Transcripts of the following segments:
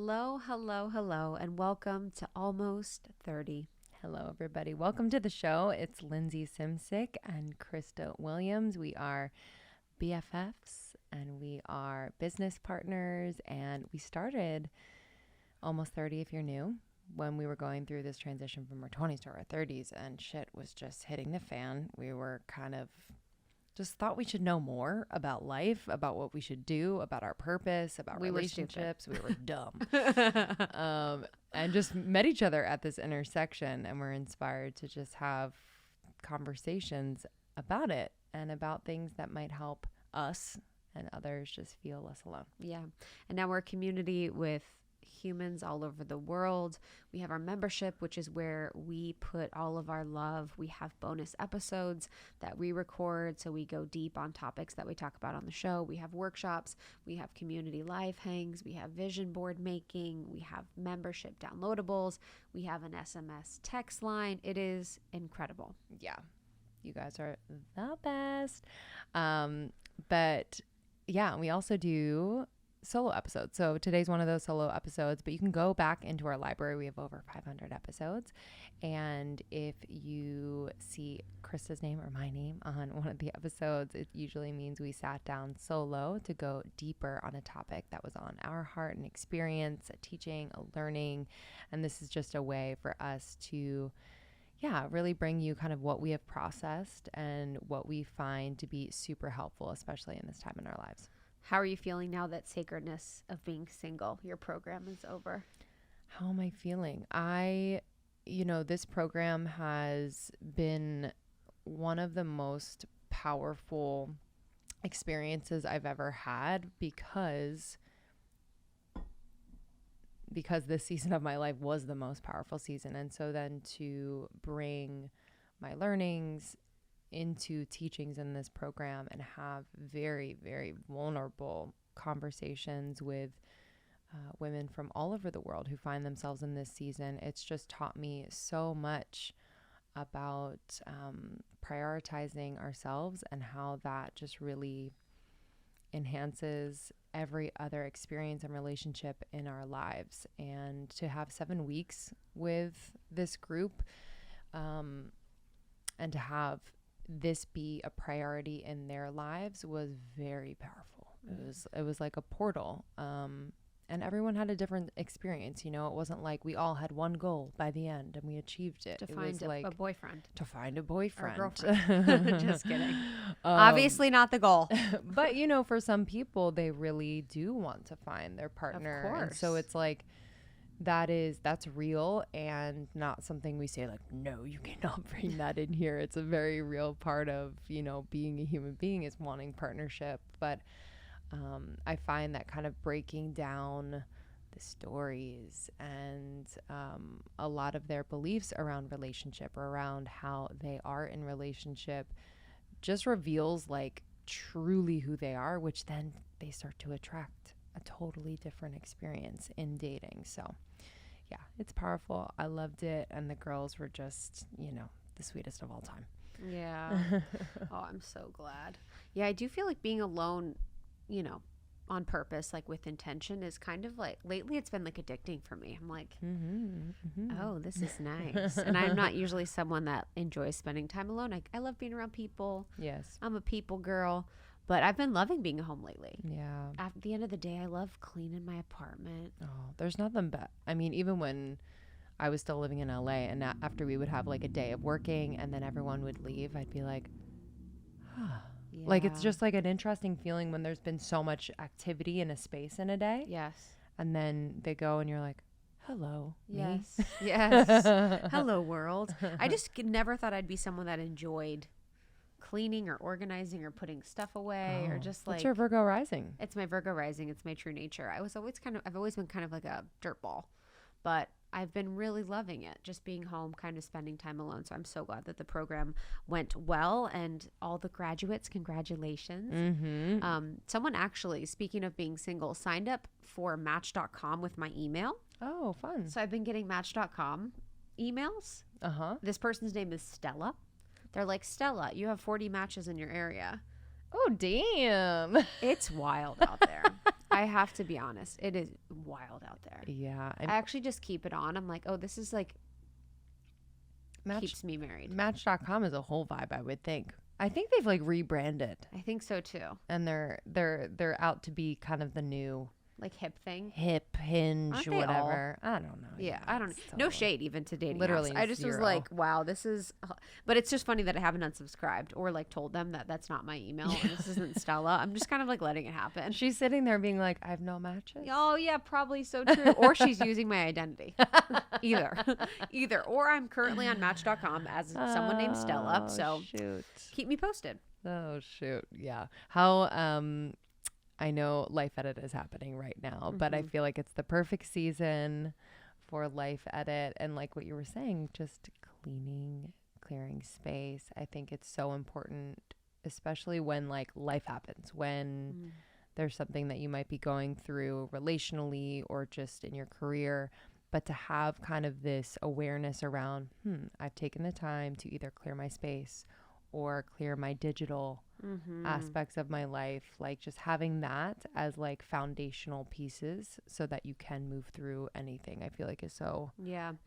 Hello, hello, hello, and welcome to Almost 30. Hello, everybody. Welcome to the show. It's Lindsay Simsik and Krista Williams. We are BFFs and we are business partners, and we started Almost 30, if you're new, when we were going through this transition from our 20s to our 30s, and shit was just hitting the fan. We were kind of just thought we should know more about life, about what we should do, about our purpose, about relationships. We were dumb. And just met each other at this intersection, and we're inspired to just have conversations about it and about things that might help us and others just feel less alone. Yeah. And now we're a community with humans all over the world. We have our membership, which is where we put all of our love. We have bonus episodes that we record, so we go deep on topics that we talk about on the show. We have workshops, we have community live hangs, we have vision board making, we have membership downloadables, we have an SMS text line. It is incredible. Yeah, you guys are the best. But yeah, we also do solo episodes. So today's one of those solo episodes, but you can go back into our library. We have over 500 episodes. And if you see Krista's name or my name on one of the episodes, it usually means we sat down solo to go deeper on a topic that was on our heart and experience, a teaching, a learning. And this is just a way for us to really bring you kind of what we have processed and what we find to be super helpful, especially in this time in our lives. How are you feeling now that sacredness of being single, your program is over? How am I feeling? This program has been one of the most powerful experiences I've ever had because this season of my life was the most powerful season. And so then to bring my learnings into teachings in this program and have very, very vulnerable conversations with women from all over the world who find themselves in this season, it's just taught me so much about prioritizing ourselves and how that just really enhances every other experience and relationship in our lives. And to have 7 weeks with this group and to have this be a priority in their lives was very powerful. It was like a portal. And everyone had a different experience. You know, it wasn't like we all had one goal by the end and we achieved it. To find a boyfriend. To find a boyfriend. Or girlfriend. Just kidding. Obviously not the goal. But, for some people, they really do want to find their partner. Of course. And so it's like, that's real and not something we say like, no, you cannot bring that in here. It's a very real part of, being a human being is wanting partnership. But I find that kind of breaking down the stories and a lot of their beliefs around relationship or around how they are in relationship just reveals like truly who they are, which then they start to attract a totally different experience in dating. So yeah, it's powerful. I loved it. And the girls were just, the sweetest of all time. Yeah. Oh, I'm so glad. Yeah, I do feel like being alone, on purpose, like with intention, is kind of like, lately it's been like addicting for me. I'm like, oh, this is nice. And I'm not usually someone that enjoys spending time alone. I love being around people. Yes. I'm a people girl. But I've been loving being home lately. Yeah. At the end of the day, I love cleaning my apartment. Oh, there's nothing but, even when I was still living in LA and after we would have like a day of working and then everyone would leave, I'd be like, yeah. Like, it's just like an interesting feeling when there's been so much activity in a space in a day. Yes. And then they go and you're like, hello. Yes. Me. Yes. Hello, world. I just never thought I'd be someone that enjoyed cleaning or organizing or putting stuff away or just like. What's your Virgo rising? It's my Virgo rising. It's my true nature. I've always been kind of like a dirtball, but I've been really loving it, just being home, kind of spending time alone. So I'm so glad that the program went well, and all the graduates, congratulations. Mm-hmm. Someone actually, speaking of being single, signed up for Match.com with my email. Oh, fun. So I've been getting Match.com emails. Uh-huh. This person's name is Stella. They're like, Stella, you have 40 matches in your area. Oh, damn. It's wild out there. I have to be honest. It is wild out there. Yeah. I actually just keep it on. I'm like, oh, this is like keeps me married. Match.com is a whole vibe, I would think. I think they've like rebranded. I think so too. And they're out to be kind of the new like hip thing. Hip, Hinge, whatever. I don't know. Yeah, I don't know. No shade even to dating literally apps. I just was like, wow, this is but it's just funny that I haven't unsubscribed or like told them that that's not my email and this isn't Stella. I'm just kind of like letting it happen. She's sitting there being like, I have no matches. Oh yeah, probably so true. Or she's using my identity. Either. Or I'm currently on Match.com as someone named Stella. So keep me posted. Oh shoot. Yeah. How I know Life Edit is happening right now, but I feel like it's the perfect season for Life Edit. And like what you were saying, just clearing space. I think it's so important, especially when like life happens, when there's something that you might be going through relationally or just in your career, but to have kind of this awareness around, I've taken the time to either clear my space or clear my digital aspects of my life, like just having that as like foundational pieces so that you can move through anything, I feel like is so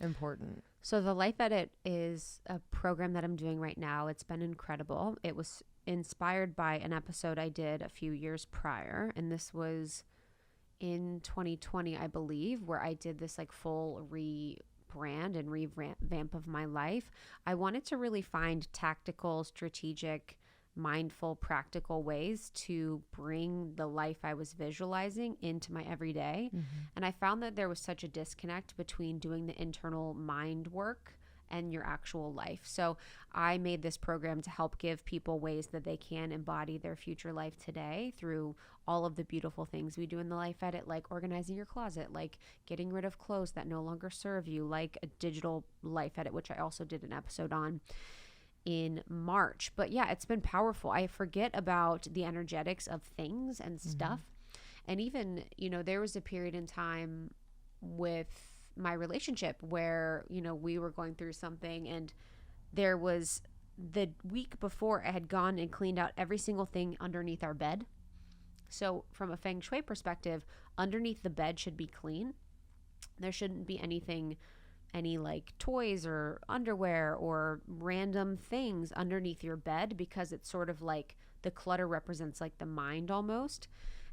important. So the Life Edit is a program that I'm doing right now. It's been incredible. It was inspired by an episode I did a few years prior, and this was in 2020, I believe, where I did this like full rebrand and revamp of my life. I wanted to really find tactical, strategic, mindful, practical ways to bring the life I was visualizing into my everyday. And I found that there was such a disconnect between doing the internal mind work and your actual life. So I made this program to help give people ways that they can embody their future life today through all of the beautiful things we do in the Life Edit, like organizing your closet, like getting rid of clothes that no longer serve you, like a digital Life Edit, which I also did an episode on in March. But yeah, it's been powerful. I forget about the energetics of things and stuff. And even, you know, there was a period in time with my relationship where, you know, we were going through something, and there was the week before I had gone and cleaned out every single thing underneath our bed. So from a feng shui perspective, underneath the bed should be clean. There shouldn't be anything, any like toys or underwear or random things underneath your bed, because it's sort of like the clutter represents like the mind almost.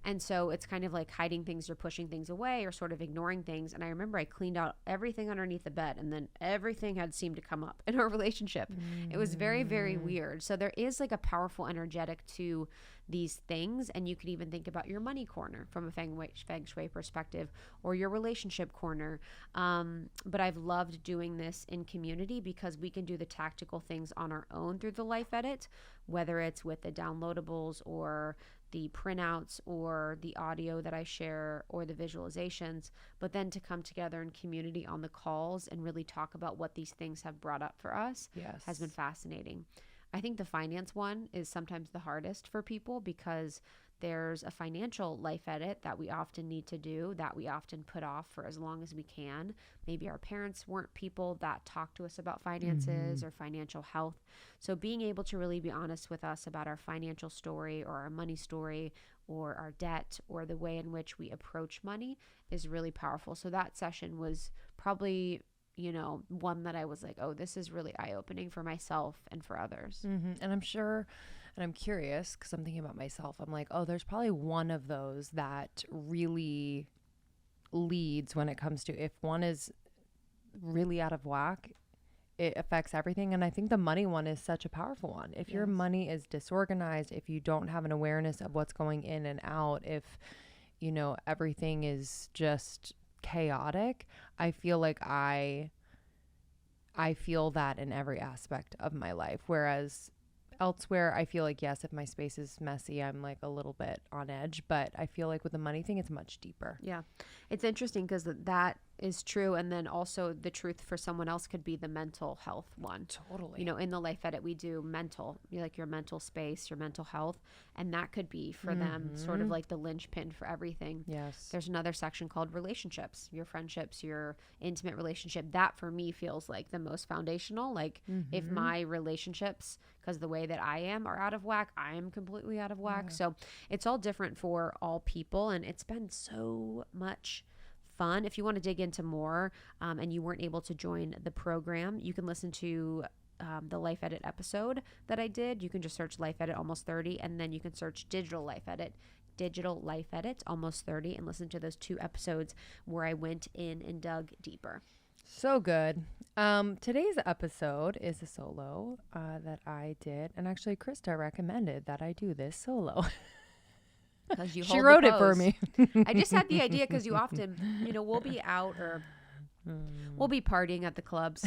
And so it's kind of like hiding things or pushing things away or sort of ignoring things. And I remember I cleaned out everything underneath the bed, and then everything had seemed to come up in our relationship. It was very, very weird. So there is like a powerful energetic to these things. And you can even think about your money corner from a feng shui perspective, or your relationship corner. But I've loved doing this in community because we can do the tactical things on our own through the Life Edit, whether it's with the downloadables or the printouts or the audio that I share or the visualizations, but then to come together in community on the calls and really talk about what these things have brought up for us has been fascinating. I think the finance one is sometimes the hardest for people because there's a financial Life Edit that we often need to do, that we often put off for as long as we can. Maybe our parents weren't people that talked to us about finances or financial health. So being able to really be honest with us about our financial story or our money story or our debt or the way in which we approach money is really powerful. So that session was probably, you know, one that I was like, oh, this is really eye-opening for myself and for others. And I'm sure, and I'm curious because I'm thinking about myself. I'm like, oh, there's probably one of those that really leads when it comes to, if one is really out of whack, it affects everything. And I think the money one is such a powerful one. If your money is disorganized, if you don't have an awareness of what's going in and out, if, you know, everything is just chaotic, I feel like I feel that in every aspect of my life. Whereas elsewhere, I feel like, yes, if my space is messy, I'm like a little bit on edge, but I feel like with the money thing, it's much deeper. Yeah. It's interesting because that is true. And then also the truth for someone else could be the mental health one. Totally. You know, in the Life Edit, we do mental, like your mental space, your mental health. And that could be for them sort of like the linchpin for everything. Yes. There's another section called relationships, your friendships, your intimate relationship. That for me feels like the most foundational. Like if my relationships, because the way that I am, are out of whack, I am completely out of whack. So it's all different for all people. And it's been so much fun. If you want to dig into more and you weren't able to join the program, you can listen to the Life Edit episode that I did. You can just search Life Edit Almost 30, and then you can search Digital Life Edit Almost 30, and listen to those 2 episodes where I went in and dug deeper. So good. Today's episode is a solo that I did, and actually Krista recommended that I do this solo. She wrote it for me. I just had the idea because you often, we'll be out or we'll be partying at the clubs.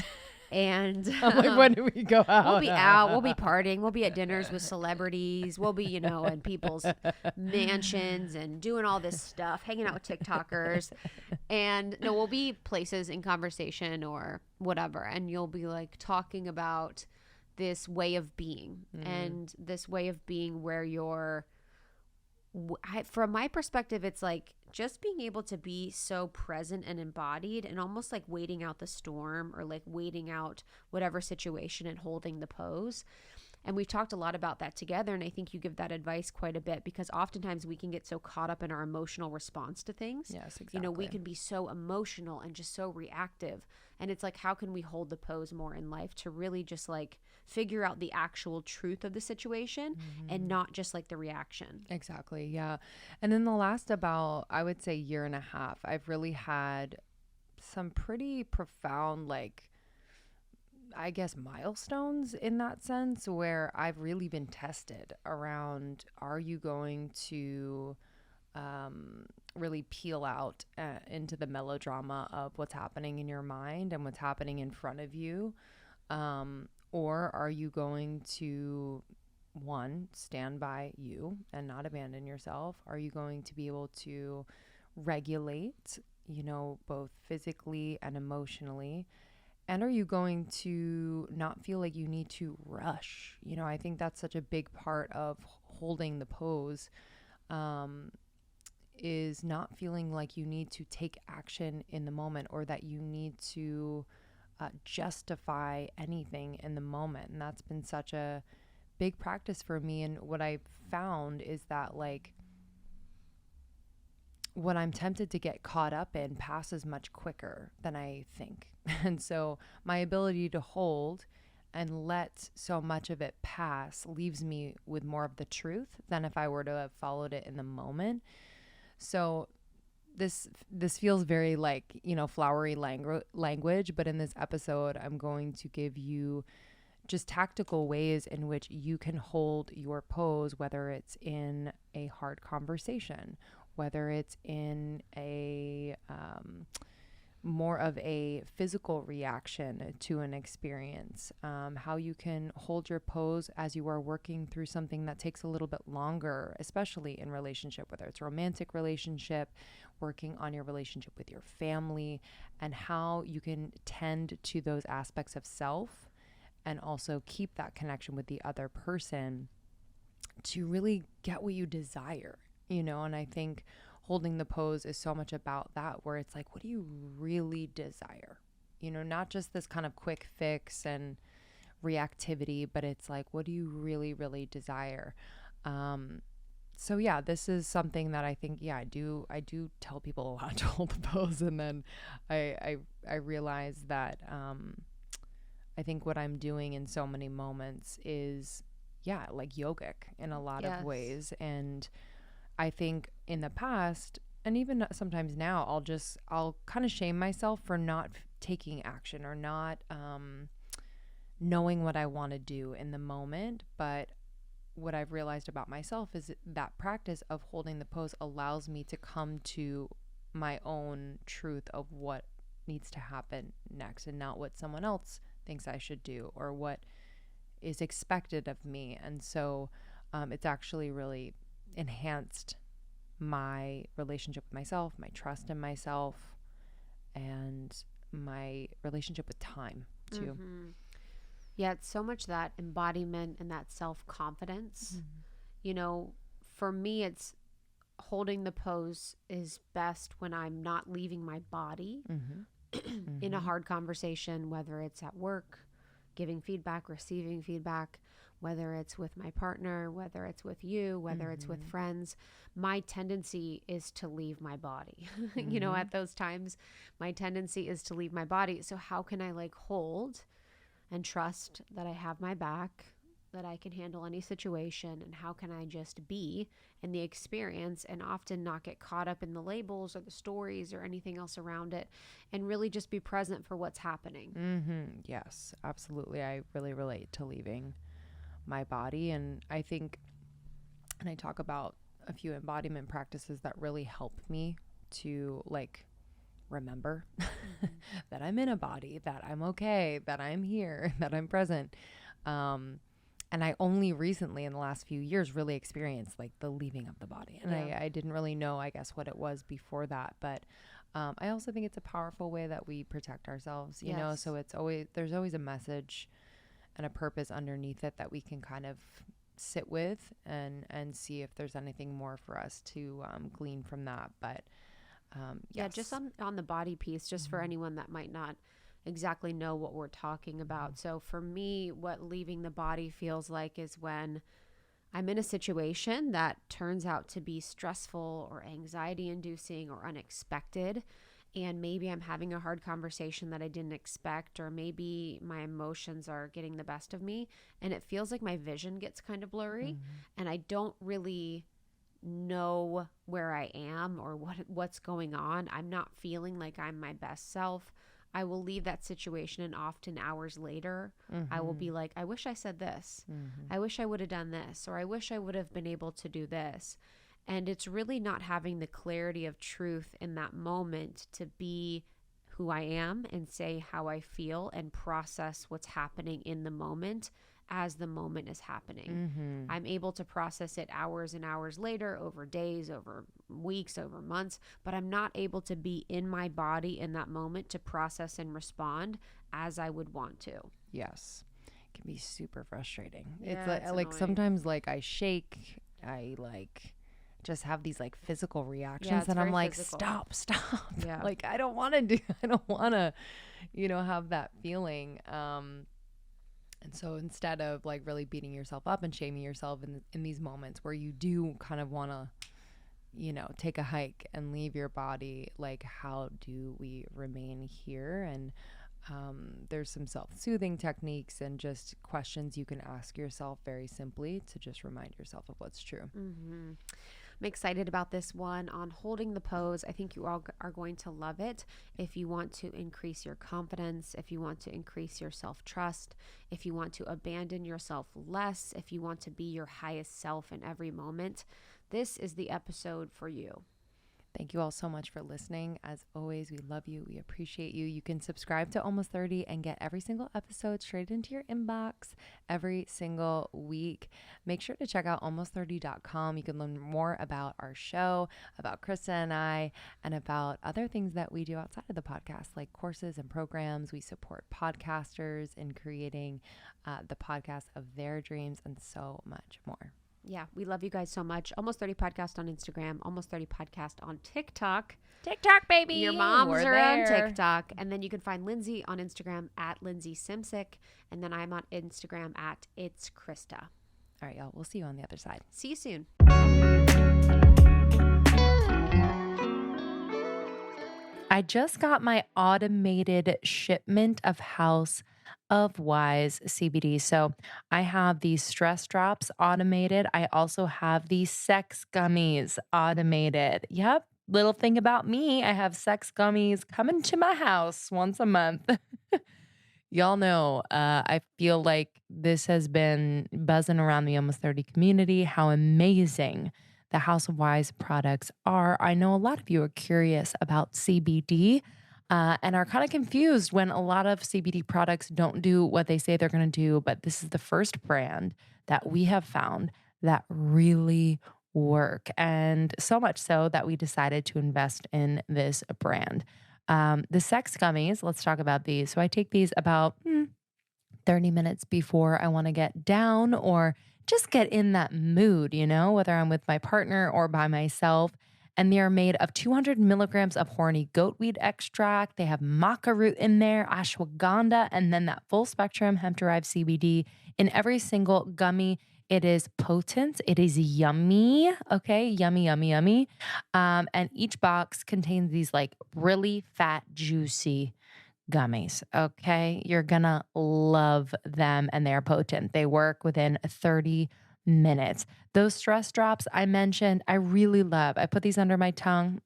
And I'm like, when do we go out? We'll be out. We'll be partying. We'll be at dinners with celebrities. We'll be, in people's mansions and doing all this stuff, hanging out with TikTokers. And we'll be places in conversation or whatever. And you'll be like talking about this way of being and this way of being where you're, from my perspective, it's like just being able to be so present and embodied and almost like waiting out the storm or like waiting out whatever situation and holding the pose. And we've talked a lot about that together. And I think you give that advice quite a bit because oftentimes we can get so caught up in our emotional response to things. Yes, exactly. We can be so emotional and just so reactive. And it's like, how can we hold the pose more in life to really just like figure out the actual truth of the situation and not just like the reaction? Exactly. Yeah. And then the last about, I would say, year and a half, I've really had some pretty profound, like, I guess, milestones in that sense where I've really been tested around, are you going to really peel out into the melodrama of what's happening in your mind and what's happening in front of you? Or are you going to, one, stand by you and not abandon yourself? Are you going to be able to regulate, both physically and emotionally? And are you going to not feel like you need to rush? I think that's such a big part of holding the pose, is not feeling like you need to take action in the moment or that you need to justify anything in the moment. And that's been such a big practice for me. And what I've found is that, like, what I'm tempted to get caught up in passes much quicker than I think. And so my ability to hold and let so much of it pass leaves me with more of the truth than if I were to have followed it in the moment. So this feels very like, flowery language, but in this episode, I'm going to give you just tactical ways in which you can hold your pose, whether it's in a hard conversation, whether it's in a more of a physical reaction to an experience, how you can hold your pose as you are working through something that takes a little bit longer, especially in relationship, whether it's a romantic relationship, working on your relationship with your family, and how you can tend to those aspects of self and also keep that connection with the other person to really get what you desire, and I think holding the pose is so much about that, where it's like, what do you really desire? Not just this kind of quick fix and reactivity, but it's like, what do you really, really desire? So yeah, this is something that I think, I do tell people a lot to hold the pose. And then I realize that, I think what I'm doing in so many moments is, like yogic in a lot of ways. And I think in the past, and even sometimes now, I'll kind of shame myself for not taking action or not knowing what I want to do in the moment. But what I've realized about myself is that practice of holding the pose allows me to come to my own truth of what needs to happen next and not what someone else thinks I should do or what is expected of me. And so it's actually really enhanced my relationship with myself, my trust in myself, and my relationship with time too. Mm-hmm. Yeah, it's so much that embodiment and that self-confidence. Mm-hmm. You know, for me, it's holding the pose is best when I'm not leaving my body in a Mm-hmm. hard conversation, whether it's at work, giving feedback, receiving feedback, whether it's with my partner, whether it's with you, whether it's with Mm-hmm. friends. My tendency is to leave my body. Mm-hmm. At those times, my tendency is to leave my body. So, how can I like hold and trust that I have my back, that I can handle any situation, and how can I just be in the experience and often not get caught up in the labels or the stories or anything else around it, and really just be present for what's happening. Mm-hmm. Yes, absolutely. I really relate to leaving my body. And I think, and I talk about a few embodiment practices that really help me to like remember that I'm in a body, that I'm okay, that I'm here, that I'm present. And I only recently in the last few years really experienced like the leaving of the body. And I didn't really know, I guess, what it was before that. But I also think it's a powerful way that we protect ourselves, you know? So there's always a message and a purpose underneath it that we can kind of sit with and see if there's anything more for us to glean from that. But Yeah, just on the body piece, just for anyone that might not exactly know what we're talking about. So for me, what leaving the body feels like is when I'm in a situation that turns out to be stressful or anxiety inducing or unexpected. And maybe I'm having a hard conversation that I didn't expect, or maybe my emotions are getting the best of me and it feels like my vision gets kind of blurry and I don't really know where I am or what's going on. I'm not feeling like I'm my best self. I will leave that situation, and often hours later, I will be like, I wish I said this. I wish I would have done this, or I wish I would have been able to do this. And it's really not having the clarity of truth in that moment to be who I am and say how I feel and process what's happening in the moment as the moment is happening. I'm able to process it hours and hours later, over days, over weeks, over months, but I'm not able to be in my body in that moment to process and respond as I would want to. Yes. It can be super frustrating. Yeah, It's like annoying. sometimes like I shake, I like just have these like physical reactions it's and I'm very like, physical. stop. Yeah. Like I don't want to, have that feeling. And so instead of like really beating yourself up and shaming yourself in these moments where you do kind of want to, take a hike and leave your body, like how do we remain here? And there's some self-soothing techniques and just questions you can ask yourself very simply to just remind yourself of what's true. I'm excited about this one on holding the pose. I think you all are going to love it. If you want to increase your confidence, if you want to increase your self-trust, if you want to abandon yourself less, if you want to be your highest self in every moment, this is the episode for you. Thank you all so much for listening. As always, we love you. We appreciate you. You can subscribe to Almost 30 and get every single episode straight into your inbox every single week. Make sure to check out almost30.com. You can learn more about our show, about Krista and I, and about other things that we do outside of the podcast, like courses and programs. We support podcasters in creating the podcast of their dreams and so much more. Yeah, we love you guys so much. Almost 30 podcast on Instagram, Almost 30 podcast on TikTok. TikTok, baby. Your moms We're are there. on TikTok. And then you can find Lindsay on Instagram at Lindsay Simsik. And then I'm on Instagram at It's Krista. All right, y'all. We'll see you on the other side. See you soon. I just got my automated shipment of House of Wise CBD. So I have these stress drops automated. I also have these sex gummies automated. Yep. Little thing about me, I have sex gummies coming to my house once a month. Y'all know, I feel like this has been buzzing around the Almost 30 community, how amazing the House of Wise products are. I know a lot of you are curious about CBD and are kind of confused when a lot of CBD products don't do what they say they're going to do. But this is the first brand that we have found that really work. And so much so that we decided to invest in this brand. The sex gummies, let's talk about these. So I take these about 30 minutes before I want to get down or just get in that mood, whether I'm with my partner or by myself. And they are made of 200 milligrams of horny goatweed extract. They have maca root in there, ashwagandha, and then that full spectrum hemp derived CBD in every single gummy. It is potent. It is yummy. Okay. Yummy, yummy, yummy. And each box contains these like really fat, juicy gummies. Okay. You're going to love them and they're potent. They work within 30 minutes. Those stress drops I mentioned, I really love. I put these under my tongue,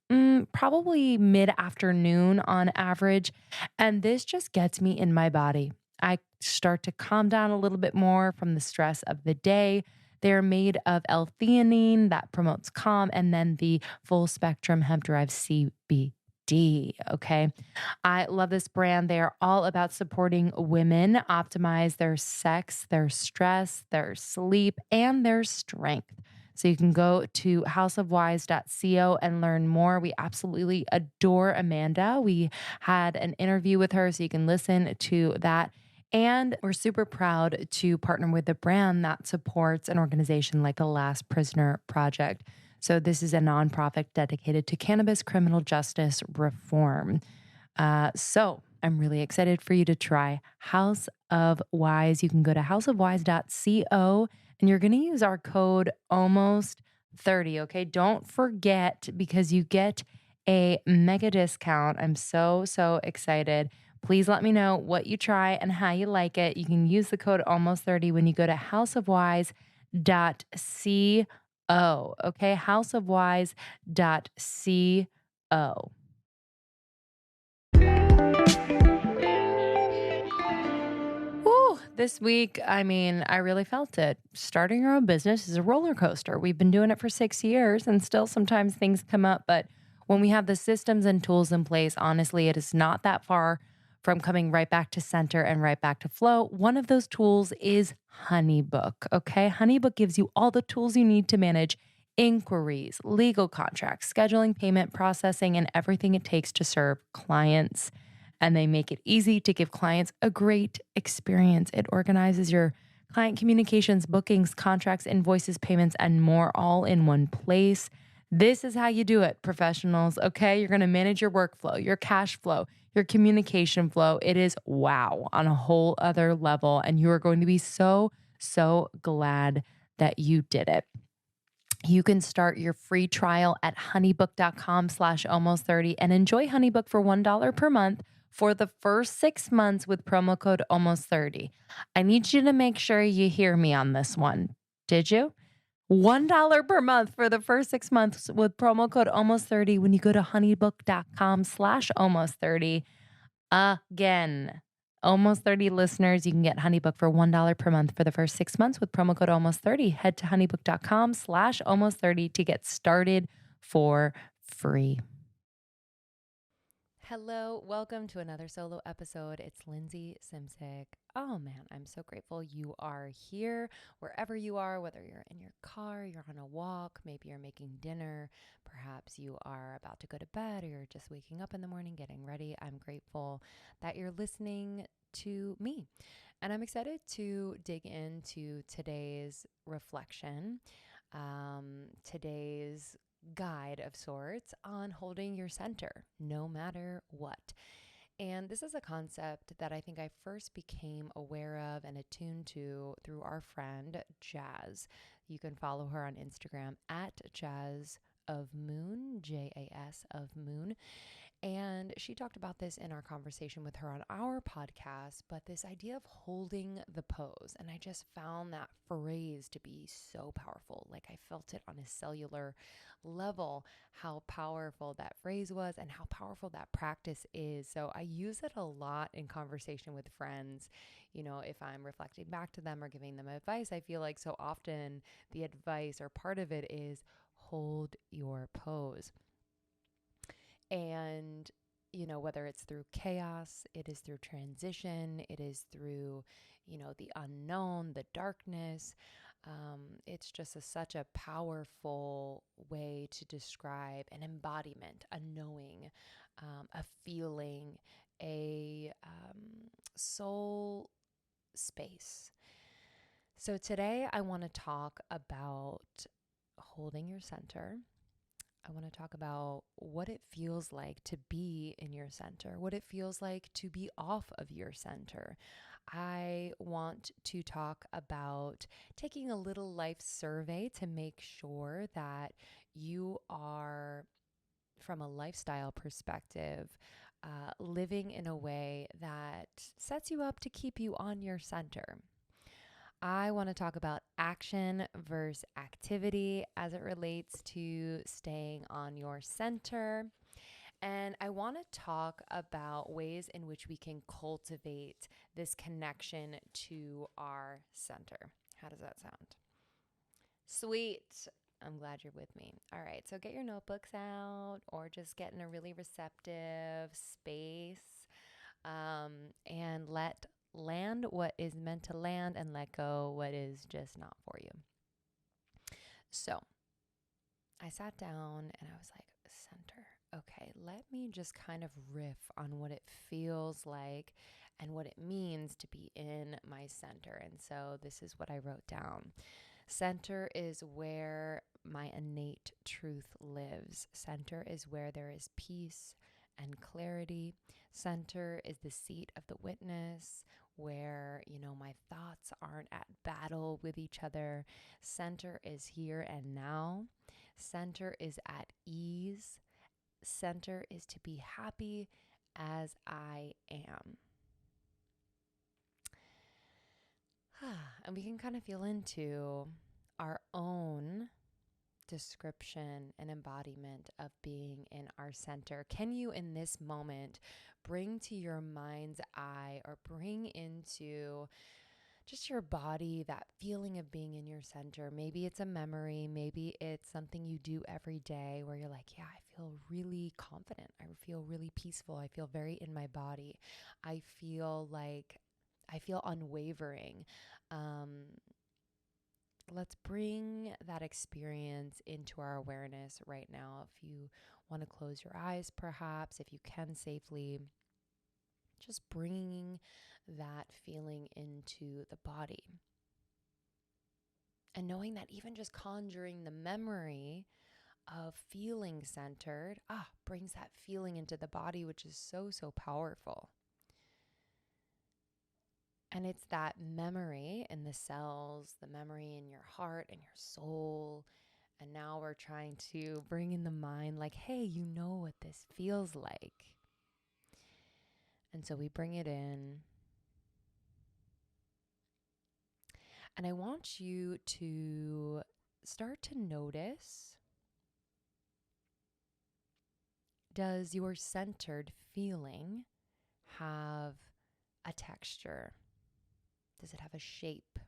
probably mid afternoon on average. And this just gets me in my body. I start to calm down a little bit more from the stress of the day. They're made of L-theanine that promotes calm, and then the full spectrum hemp derived CBD. Okay. I love this brand. They are all about supporting women optimize their sex, their stress, their sleep, and their strength. So you can go to houseofwise.co and learn more. We absolutely adore Amanda. We had an interview with her, so you can listen to that. And we're super proud to partner with a brand that supports an organization like the Last Prisoner Project. So this is a nonprofit dedicated to cannabis criminal justice reform. So I'm really excited for you to try House of Wise. You can go to houseofwise.co and you're going to use our code almost30. Okay. Don't forget, because you get a mega discount. I'm so, so excited. Please let me know what you try and how you like it. You can use the code almost30 when you go to houseofwise.co. Okay. Houseofwise.co. This week, I mean, I really felt it. Starting your own business is a roller coaster. We've been doing it for 6 years and still sometimes things come up. But when we have the systems and tools in place, honestly, it is not that far from coming right back to center and right back to flow. One of those tools is HoneyBook. Okay. HoneyBook gives you all the tools you need to manage inquiries, legal contracts, scheduling, payment processing, and everything it takes to serve clients. And they make it easy to give clients a great experience. It organizes your client communications, bookings, contracts, invoices, payments, and more all in one place. This is how you do it, professionals. Okay. You're going to manage your workflow, your cash flow, your communication flow. It is wow on a whole other level. And you are going to be so, so glad that you did it. You can start your free trial at honeybook.com/almost30 and enjoy HoneyBook for $1 per month for the first 6 months with promo code almost30. I need you to make sure you hear me on this one. Did you? $1 per month for the first 6 months with promo code almost30 when you go to honeybook.com/almost30. Again, almost 30 listeners, you can get HoneyBook for $1 per month for the first 6 months with promo code almost30. Head to honeybook.com/almost30 to get started for free. Hello, welcome to another solo episode. It's Lindsay Simsik. Oh man, I'm so grateful you are here wherever you are, whether you're in your car, you're on a walk, maybe you're making dinner, perhaps you are about to go to bed or you're just waking up in the morning, getting ready. I'm grateful that you're listening to me. And I'm excited to dig into today's reflection, today's guide of sorts on holding your center no matter what. And this is a concept that I think I first became aware of and attuned to through our friend Jazz. You can follow her on Instagram at Jazz of Moon, JAS of Moon. And she talked about this in our conversation with her on our podcast, but this idea of holding the pose. And I just found that phrase to be so powerful. Like I felt it on a cellular level, how powerful that phrase was and how powerful that practice is. So I use it a lot in conversation with friends. You know, if I'm reflecting back to them or giving them advice, I feel like so often the advice or part of it is hold your pose. And, you know, whether it's through chaos, it is through transition, it is through, you know, the unknown, the darkness. It's just such a powerful way to describe an embodiment, a knowing, a feeling, a soul space. So today I want to talk about holding your center. I want to talk about what it feels like to be in your center, what it feels like to be off of your center. I want to talk about taking a little life survey to make sure that you are, from a lifestyle perspective, living in a way that sets you up to keep you on your center. I want to talk about action versus activity as it relates to staying on your center. And I want to talk about ways in which we can cultivate this connection to our center. How does that sound? Sweet. I'm glad you're with me. All right, so get your notebooks out or just get in a really receptive space, and let land what is meant to land and let go what is just not for you. So I sat down and I was like, center. Okay, let me just kind of riff on what it feels like and what it means to be in my center. And so this is what I wrote down. Center is where my innate truth lives. Center is where there is peace and clarity. Center is the seat of the witness where, my thoughts aren't at battle with each other. Center is here and now. Center is at ease. Center is to be happy as I am. And we can kind of feel into our own description and embodiment of being in our center. Can you, in this moment, bring to your mind's eye or bring into just your body that feeling of being in your center? Maybe it's a memory, maybe it's something you do every day where you're like, yeah, I feel really confident. I feel really peaceful. I feel very in my body. I feel unwavering. Let's bring that experience into our awareness right now. If you want to close your eyes, perhaps, if you can safely, just bringing that feeling into the body. And knowing that even just conjuring the memory of feeling centered, brings that feeling into the body, which is so, so powerful. And it's that memory in the cells, the memory in your heart and your soul. And now we're trying to bring in the mind like, hey, you know what this feels like. And so we bring it in. And I want you to start to notice, does your centered feeling have a texture? Does it have a shape?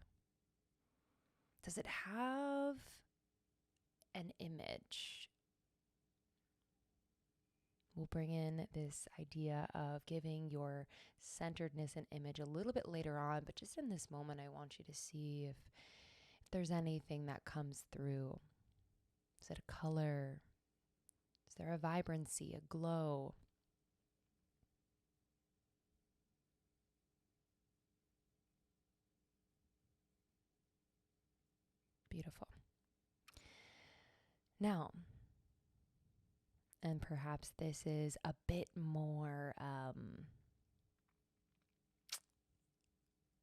Does it have an image? We'll bring in this idea of giving your centeredness an image a little bit later on, but just in this moment, I want you to see if there's anything that comes through. Is it a color? Is there a vibrancy, a glow? Beautiful. Now, and perhaps this is a bit more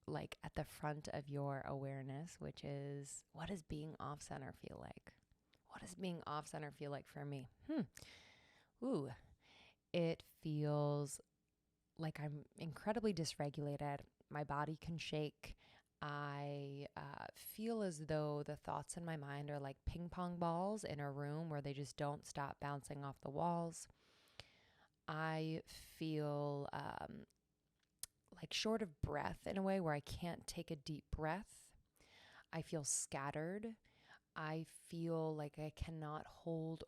like at the front of your awareness, which is, what does being off center feel like? What does being off center feel like for me? It feels like I'm incredibly dysregulated. My body can shake. I feel as though the thoughts in my mind are like ping pong balls in a room where they just don't stop bouncing off the walls. I feel like short of breath in a way where I can't take a deep breath. I feel scattered. I feel like I cannot hold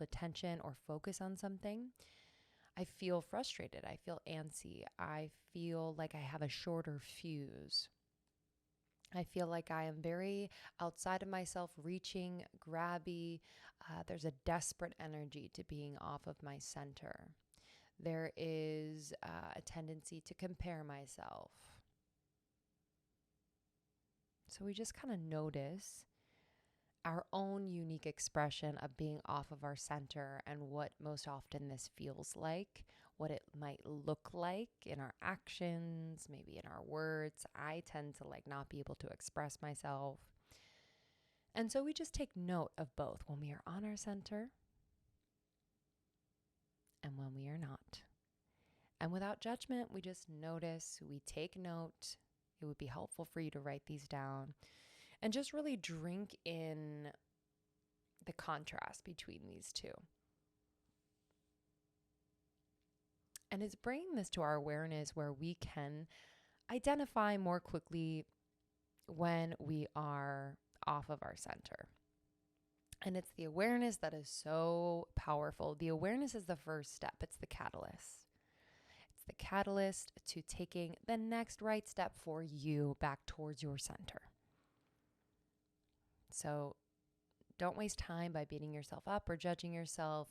attention or focus on something. I feel frustrated. I feel antsy. I feel like I have a shorter fuse. I feel like I am very outside of myself, reaching, grabby. There's a desperate energy to being off of my center. There is a tendency to compare myself. So we just kind of notice our own unique expression of being off of our center and what most often this feels like, what it might look like in our actions, maybe in our words. I tend to not be able to express myself. And so we just take note of both when we are on our center and when we are not. And without judgment, we just notice, we take note. It would be helpful for you to write these down and just really drink in the contrast between these two. And it's bringing this to our awareness where we can identify more quickly when we are off of our center. And it's the awareness that is so powerful. The awareness is the first step. It's the catalyst. It's the catalyst to taking the next right step for you back towards your center. So don't waste time by beating yourself up or judging yourself.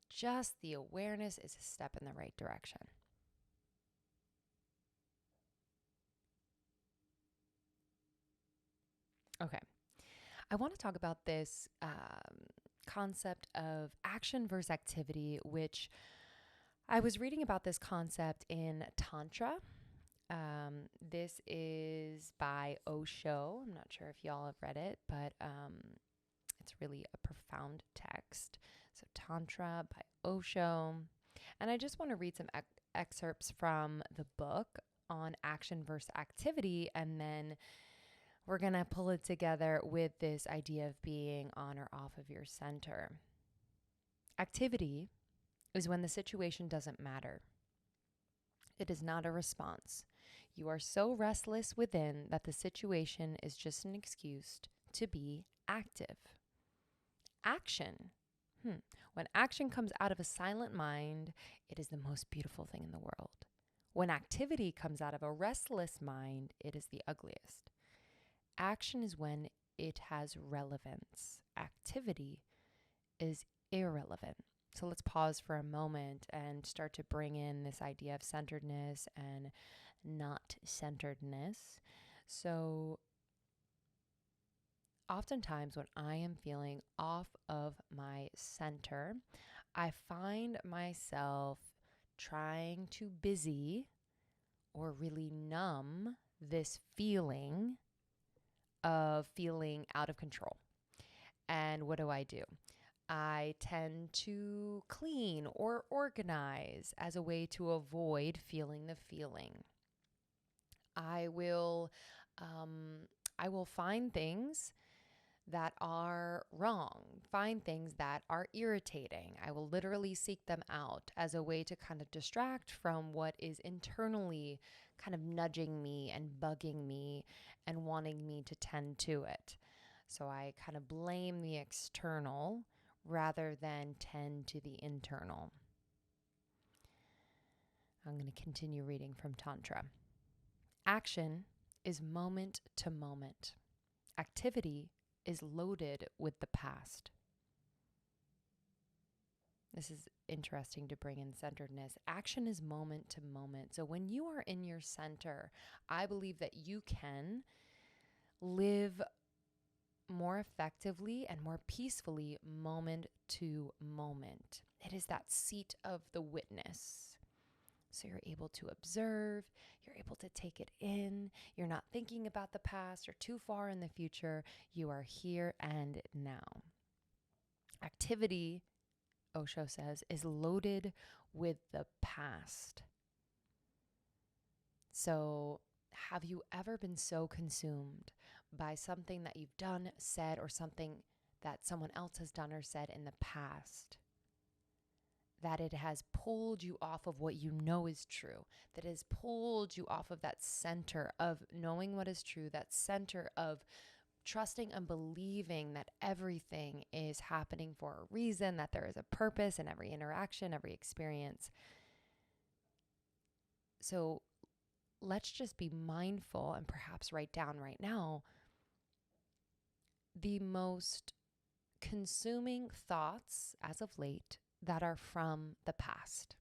Just the awareness is a step in the right direction. Okay. I want to talk about this concept of action versus activity, which I was reading about this concept in Tantra. This is by Osho. I'm not sure if y'all have read it, but it's really a profound text. So Tantra by Osho. And I just want to read some excerpts from the book on action versus activity, and then we're going to pull it together with this idea of being on or off of your center. Activity is when the situation doesn't matter. It is not a response. You are so restless within that the situation is just an excuse to be active. Action. When action comes out of a silent mind, it is the most beautiful thing in the world. When activity comes out of a restless mind, it is the ugliest. Action is when it has relevance. Activity is irrelevant. So let's pause for a moment and start to bring in this idea of centeredness and not centeredness. So oftentimes when I am feeling off of my center, I find myself trying to busy or really numb this feeling of feeling out of control. And what do? I tend to clean or organize as a way to avoid feeling the feeling. I will find things that are wrong, find things that are irritating. I will literally seek them out as a way to kind of distract from what is internally kind of nudging me and bugging me and wanting me to tend to it. So I kind of blame the external rather than tend to the internal. I'm going to continue reading from Tantra. Action is moment to moment. Activity is loaded with the past. This is interesting to bring in centeredness. Action is moment to moment. So when you are in your center, I believe that you can live more effectively and more peacefully moment to moment. It is that seat of the witness. So you're able to observe, you're able to take it in, you're not thinking about the past or too far in the future, you are here and now. Activity, Osho says, is loaded with the past. So have you ever been so consumed by something that you've done, said, or something that someone else has done or said in the past, that it has pulled you off of what you know is true, that has pulled you off of that center of knowing what is true, that center of trusting and believing that everything is happening for a reason, that there is a purpose in every interaction, every experience. So let's just be mindful and perhaps write down right now the most consuming thoughts as of late that are from the past.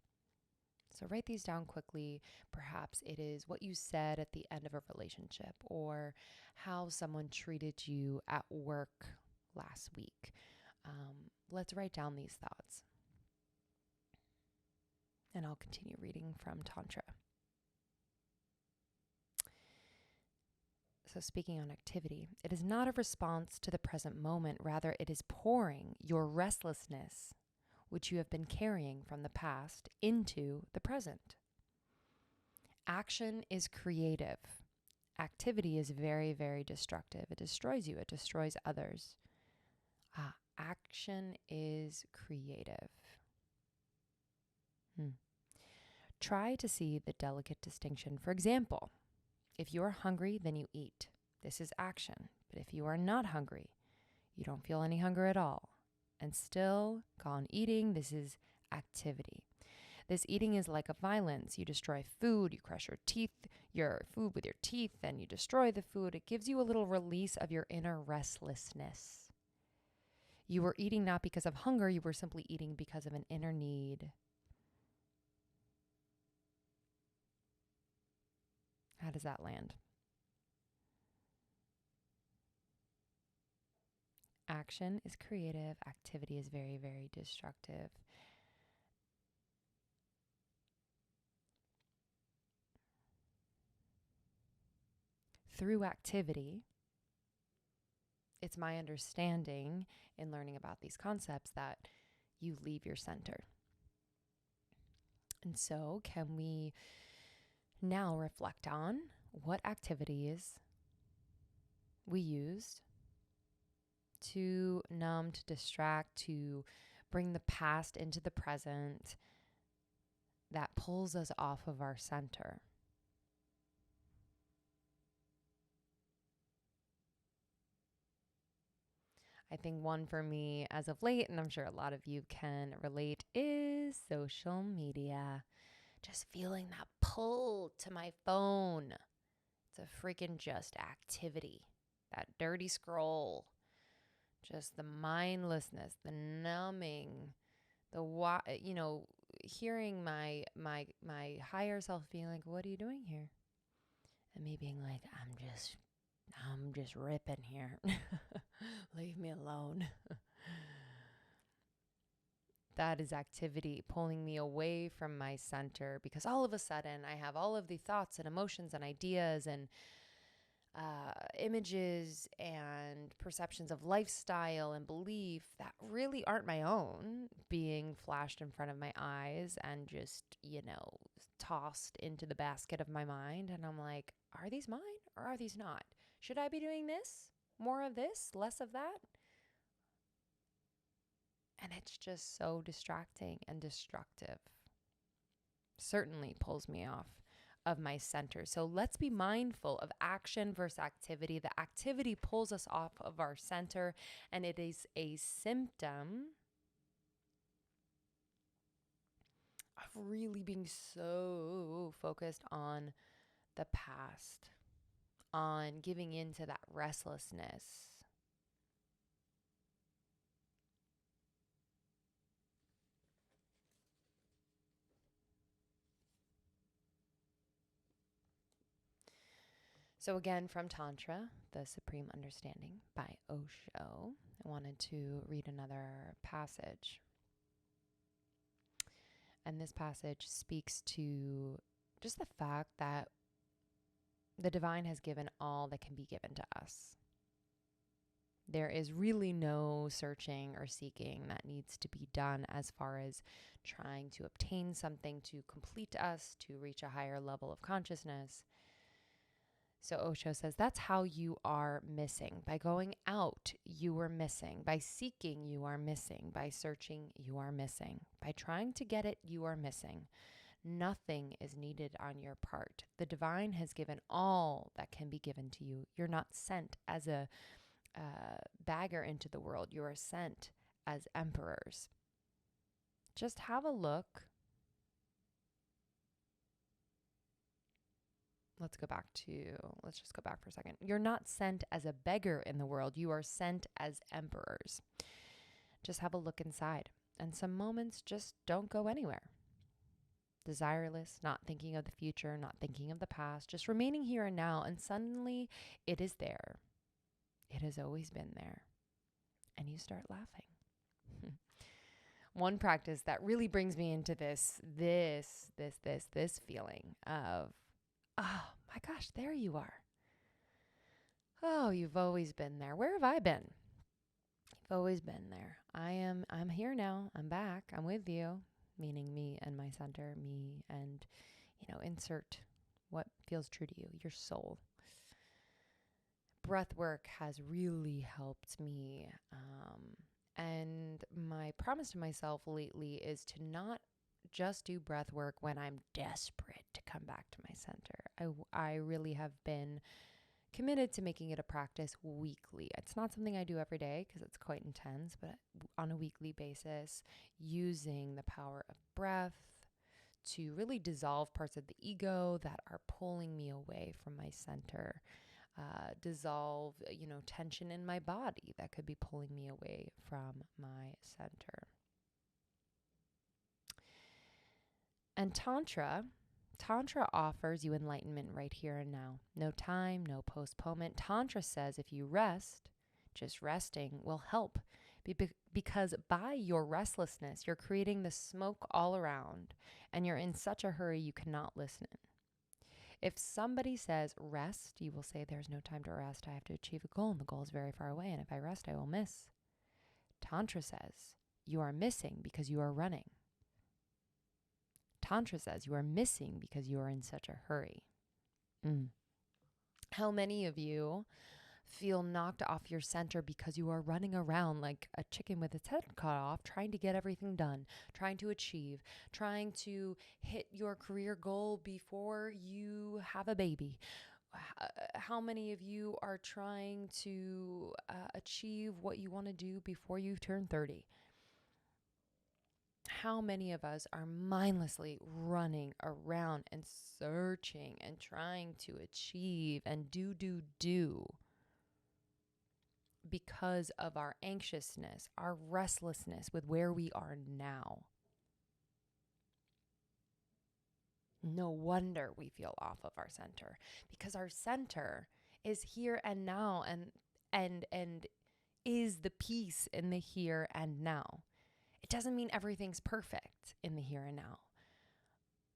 So write these down quickly. Perhaps it is what you said at the end of a relationship, or how someone treated you at work last week. Let's write down these thoughts. And I'll continue reading from Tantra. So speaking on activity, it is not a response to the present moment. Rather, it is pouring your restlessness, which you have been carrying from the past, into the present. Action is creative. Activity is very, very destructive. It destroys you. It destroys others. Action is creative. Try to see the delicate distinction. For example, if you are hungry, then you eat. This is action. But if you are not hungry, you don't feel any hunger at all, and still go on eating, this is activity. This eating is like a violence. You destroy food, you crush your food with your teeth, and you destroy the food. It gives you a little release of your inner restlessness. You were eating not because of hunger, you were simply eating because of an inner need. How does that land? Action is creative. Activity is very, very destructive. Through activity, it's my understanding in learning about these concepts that you leave your center. And so can we now reflect on what activities we used to numb, to distract, to bring the past into the present that pulls us off of our center. I think one for me as of late, and I'm sure a lot of you can relate, is social media. Just feeling that pull to my phone. It's a freaking just activity. That dirty scroll. Just the mindlessness, the numbing, hearing my higher self being like, "What are you doing here?" And me being like, I'm just ripping here. Leave me alone. That is activity pulling me away from my center, because all of a sudden I have all of the thoughts and emotions and ideas and images and perceptions of lifestyle and belief that really aren't my own being flashed in front of my eyes and just, tossed into the basket of my mind. And I'm like, are these mine or are these not? Should I be doing this? More of this? Less of that? And it's just so distracting and destructive. Certainly pulls me off of my center. So let's be mindful of action versus activity. The activity pulls us off of our center, and it is a symptom of really being so focused on the past, on giving into that restlessness. So again, from Tantra, The Supreme Understanding by Osho, I wanted to read another passage. And this passage speaks to just the fact that the divine has given all that can be given to us. There is really no searching or seeking that needs to be done as far as trying to obtain something to complete us, to reach a higher level of consciousness. So Osho says that's how you are missing. By going out, you are missing. By seeking, you are missing. By searching, you are missing. By trying to get it, you are missing. Nothing is needed on your part. The divine has given all that can be given to you. You're not sent as a bagger into the world. You are sent as emperors. Just have a look let's just go back for a second. You're not sent as a beggar in the world. You are sent as emperors. Just have a look inside. And some moments just don't go anywhere. Desireless, not thinking of the future, not thinking of the past, just remaining here and now. And suddenly it is there. It has always been there. And you start laughing. One practice that really brings me into this feeling of, oh my gosh, there you are. Oh, you've always been there. Where have I been? You've always been there. I'm here now. I'm back. I'm with you, meaning me and my center, me and, insert what feels true to you, your soul. Breath work has really helped me. And my promise to myself lately is to not just do breath work when I'm desperate to come back to my center. I really have been committed to making it a practice weekly. It's not something I do every day because it's quite intense, but on a weekly basis, using the power of breath to really dissolve parts of the ego that are pulling me away from my center. Dissolve, tension in my body that could be pulling me away from my center. And Tantra offers you enlightenment right here and now. No time, no postponement. Tantra says if you rest, just resting will help because by your restlessness, you're creating the smoke all around and you're in such a hurry you cannot listen. If somebody says rest, you will say there's no time to rest. I have to achieve a goal and the goal is very far away. And if I rest, I will miss. Tantra says you are missing because you are running. Tantra says you are missing because you are in such a hurry. How many of you feel knocked off your center because you are running around like a chicken with its head cut off, trying to get everything done, trying to achieve, trying to hit your career goal before you have a baby? How many of you are trying to achieve what you want to do before you turn 30? How many of us are mindlessly running around and searching and trying to achieve and do because of our anxiousness, our restlessness with where we are now? No wonder we feel off of our center, because our center is here and now and is the peace in the here and now. It doesn't mean everything's perfect in the here and now,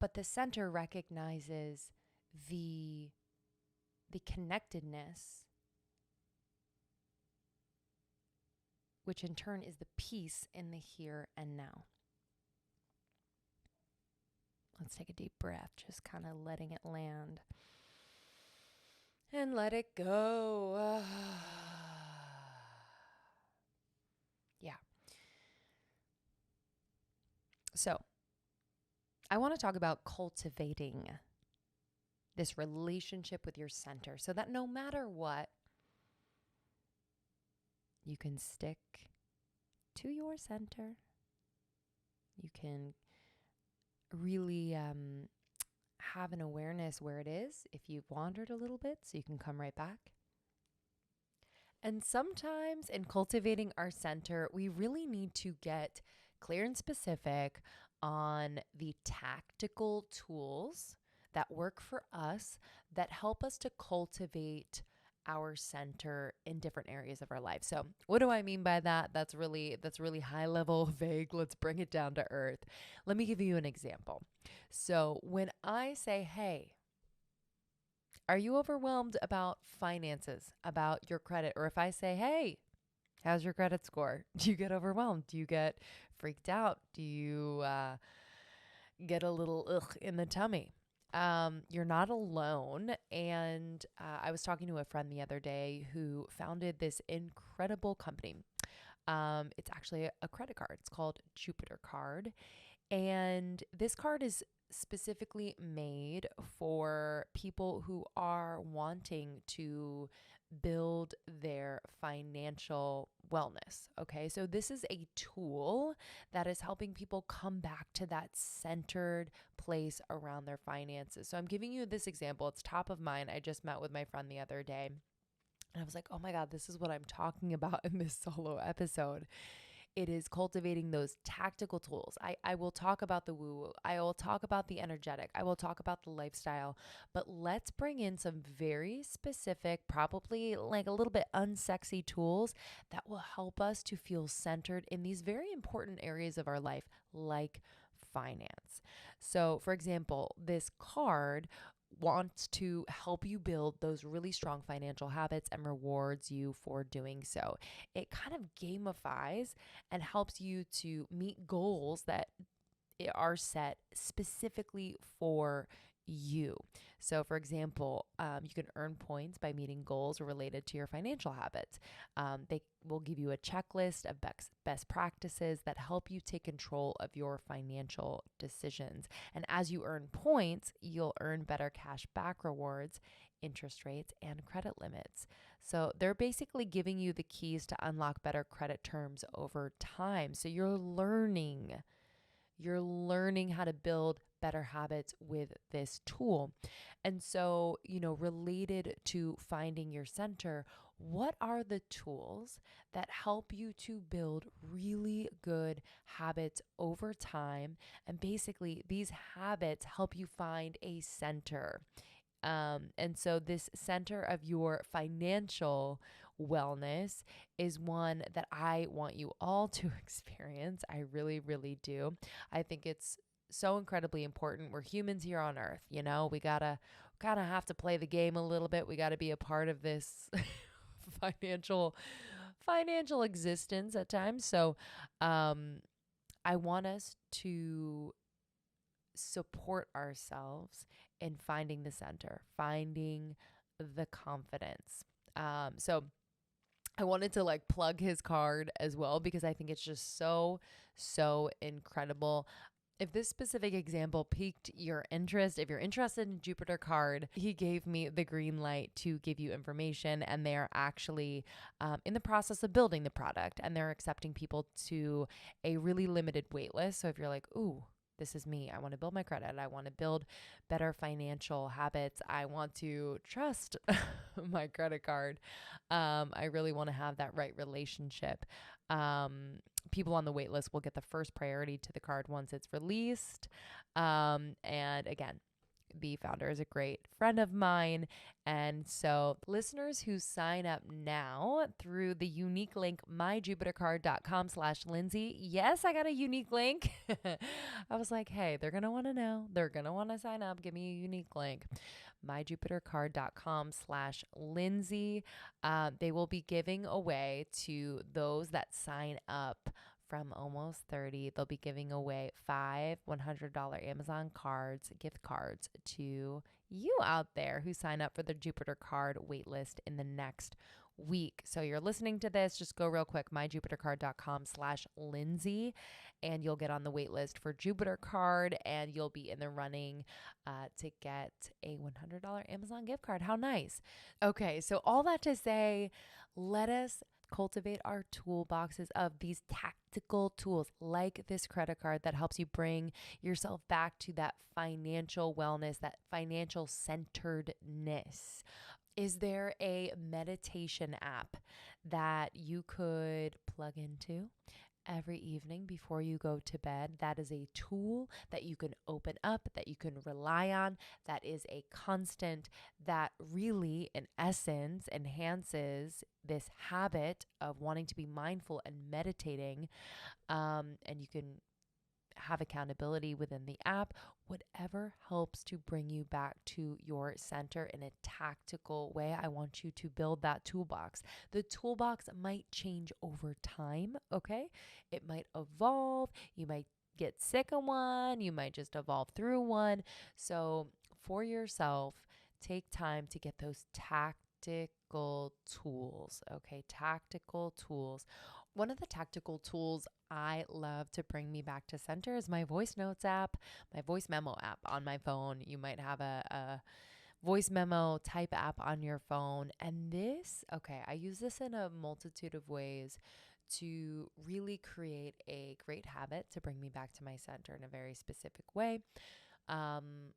but the center recognizes the connectedness, which in turn is the peace in the here and now. Let's take a deep breath, just kind of letting it land and let it go. Yeah. So I want to talk about cultivating this relationship with your center so that no matter what, you can stick to your center. You can really have an awareness where it is if you've wandered a little bit, so you can come right back. And sometimes in cultivating our center, we really need to get clear and specific on the tactical tools that work for us that help us to cultivate our center in different areas of our life. So what do I mean by that? That's really high level, vague. Let's bring it down to earth. Let me give you an example. So when I say, hey, are you overwhelmed about finances, about your credit? Or if I say, hey, how's your credit score? Do you get overwhelmed? Do you get freaked out? Do you get a little ugh in the tummy? You're not alone. And I was talking to a friend the other day who founded this incredible company. It's actually a credit card. It's called Jupiter Card. And this card is specifically made for people who are wanting to build their financial wellness. Okay, so this is a tool that is helping people come back to that centered place around their finances. So I'm giving you this example. It's top of mind. I just met with my friend the other day, and I was like, oh my God, this is what I'm talking about in this solo episode. It is cultivating those tactical tools. I will talk about the woo-woo. I will talk about the energetic. I will talk about the lifestyle. But let's bring in some very specific, probably like a little bit unsexy tools that will help us to feel centered in these very important areas of our life, like finance. So, for example, this card wants to help you build those really strong financial habits and rewards you for doing so. It kind of gamifies and helps you to meet goals that are set specifically for you. So, for example, you can earn points by meeting goals related to your financial habits. They will give you a checklist of best practices that help you take control of your financial decisions. And as you earn points, you'll earn better cash back rewards, interest rates, and credit limits. So, they're basically giving you the keys to unlock better credit terms over time. So, you're learning how to build better habits with this tool. And so, related to finding your center, what are the tools that help you to build really good habits over time? And basically, these habits help you find a center. And so this center of your financial wellness is one that I want you all to experience. I really, really do. I think it's so incredibly important. We're humans here on earth, we gotta kind of have to play the game a little bit. We gotta be a part of this financial existence at times. So I want us to support ourselves in finding the center, finding the confidence. So I wanted to plug his card as well, because I think it's just so, so incredible. If this specific example piqued your interest, if you're interested in Jupiter card, he gave me the green light to give you information, and they're actually in the process of building the product, and they're accepting people to a really limited wait list. So if you're like, ooh, this is me. I want to build my credit. I want to build better financial habits. I want to trust my credit card. I really want to have that right relationship. People on the wait list will get the first priority to the card once it's released. And again, the founder is a great friend of mine. And so listeners who sign up now through the unique link, myjupitercard.com/Lindsay. Yes, I got a unique link. I was like, hey, they're going to want to know. They're going to want to sign up. Give me a unique link. myjupitercard.com/Lindsay. They will be giving away to those that sign up from almost 30. They'll be giving away 5 $100 Amazon gift cards to you out there who sign up for the Jupiter card waitlist in the next week. So you're listening to this, just go real quick, myjupitercard.com/Lindsay, and you'll get on the waitlist for Jupiter card, and you'll be in the running to get a $100 Amazon gift card. How nice. Okay, so all that to say, let us cultivate our toolboxes of these tactical tools like this credit card that helps you bring yourself back to that financial wellness, that financial centeredness. Is there a meditation app that you could plug into every evening before you go to bed? That is a tool that you can open up, that you can rely on, that is a constant, that really, in essence, enhances this habit of wanting to be mindful and meditating. And you can have accountability within the app, whatever helps to bring you back to your center in a tactical way. I want you to build that toolbox. The toolbox might change over time, okay? It might evolve. You might get sick of one. You might just evolve through one. So for yourself, take time to get those tactical tools, okay? Tactical tools. One of the tactical tools I love to bring me back to center is my voice notes app, my voice memo app on my phone. You might have a voice memo type app on your phone. And I use this in a multitude of ways to really create a great habit to bring me back to my center in a very specific way. Um,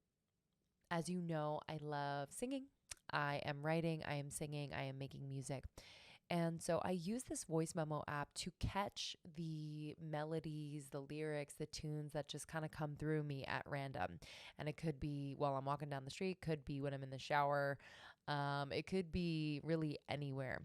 as you know, I love singing. I am writing, I am singing, I am making music. And so I use this voice memo app to catch the melodies, the lyrics, the tunes that just kind of come through me at random. And it could be while I'm walking down the street, could be when I'm in the shower. It could be really anywhere.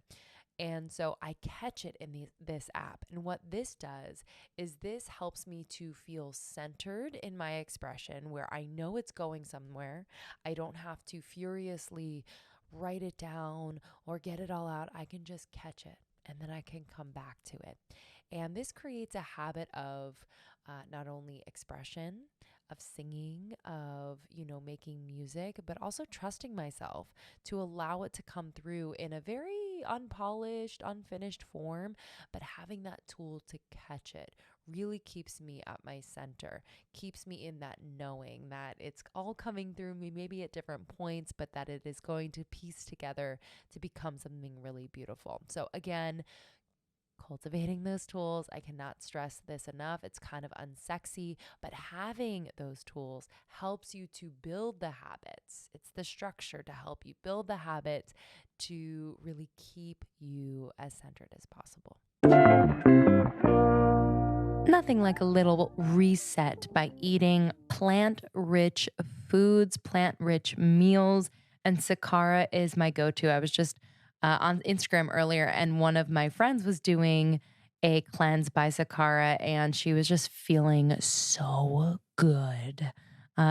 And so I catch it in this app. And what this does is this helps me to feel centered in my expression where I know it's going somewhere. I don't have to furiously write it down or get it all out. I can just catch it and then I can come back to it. And this creates a habit of not only expression, of singing, of, making music, but also trusting myself to allow it to come through in a very unpolished, unfinished form, but having that tool to catch it really keeps me at my center, keeps me in that knowing that it's all coming through me, maybe at different points, but that it is going to piece together to become something really beautiful. So again, cultivating those tools. I cannot stress this enough. It's kind of unsexy, but having those tools helps you to build the habits. It's the structure to help you build the habits to really keep you as centered as possible. Nothing like a little reset by eating plant-rich foods, plant-rich meals, and Sakara is my go-to. I was just on Instagram earlier, and one of my friends was doing a cleanse by Sakara, and she was just feeling so good.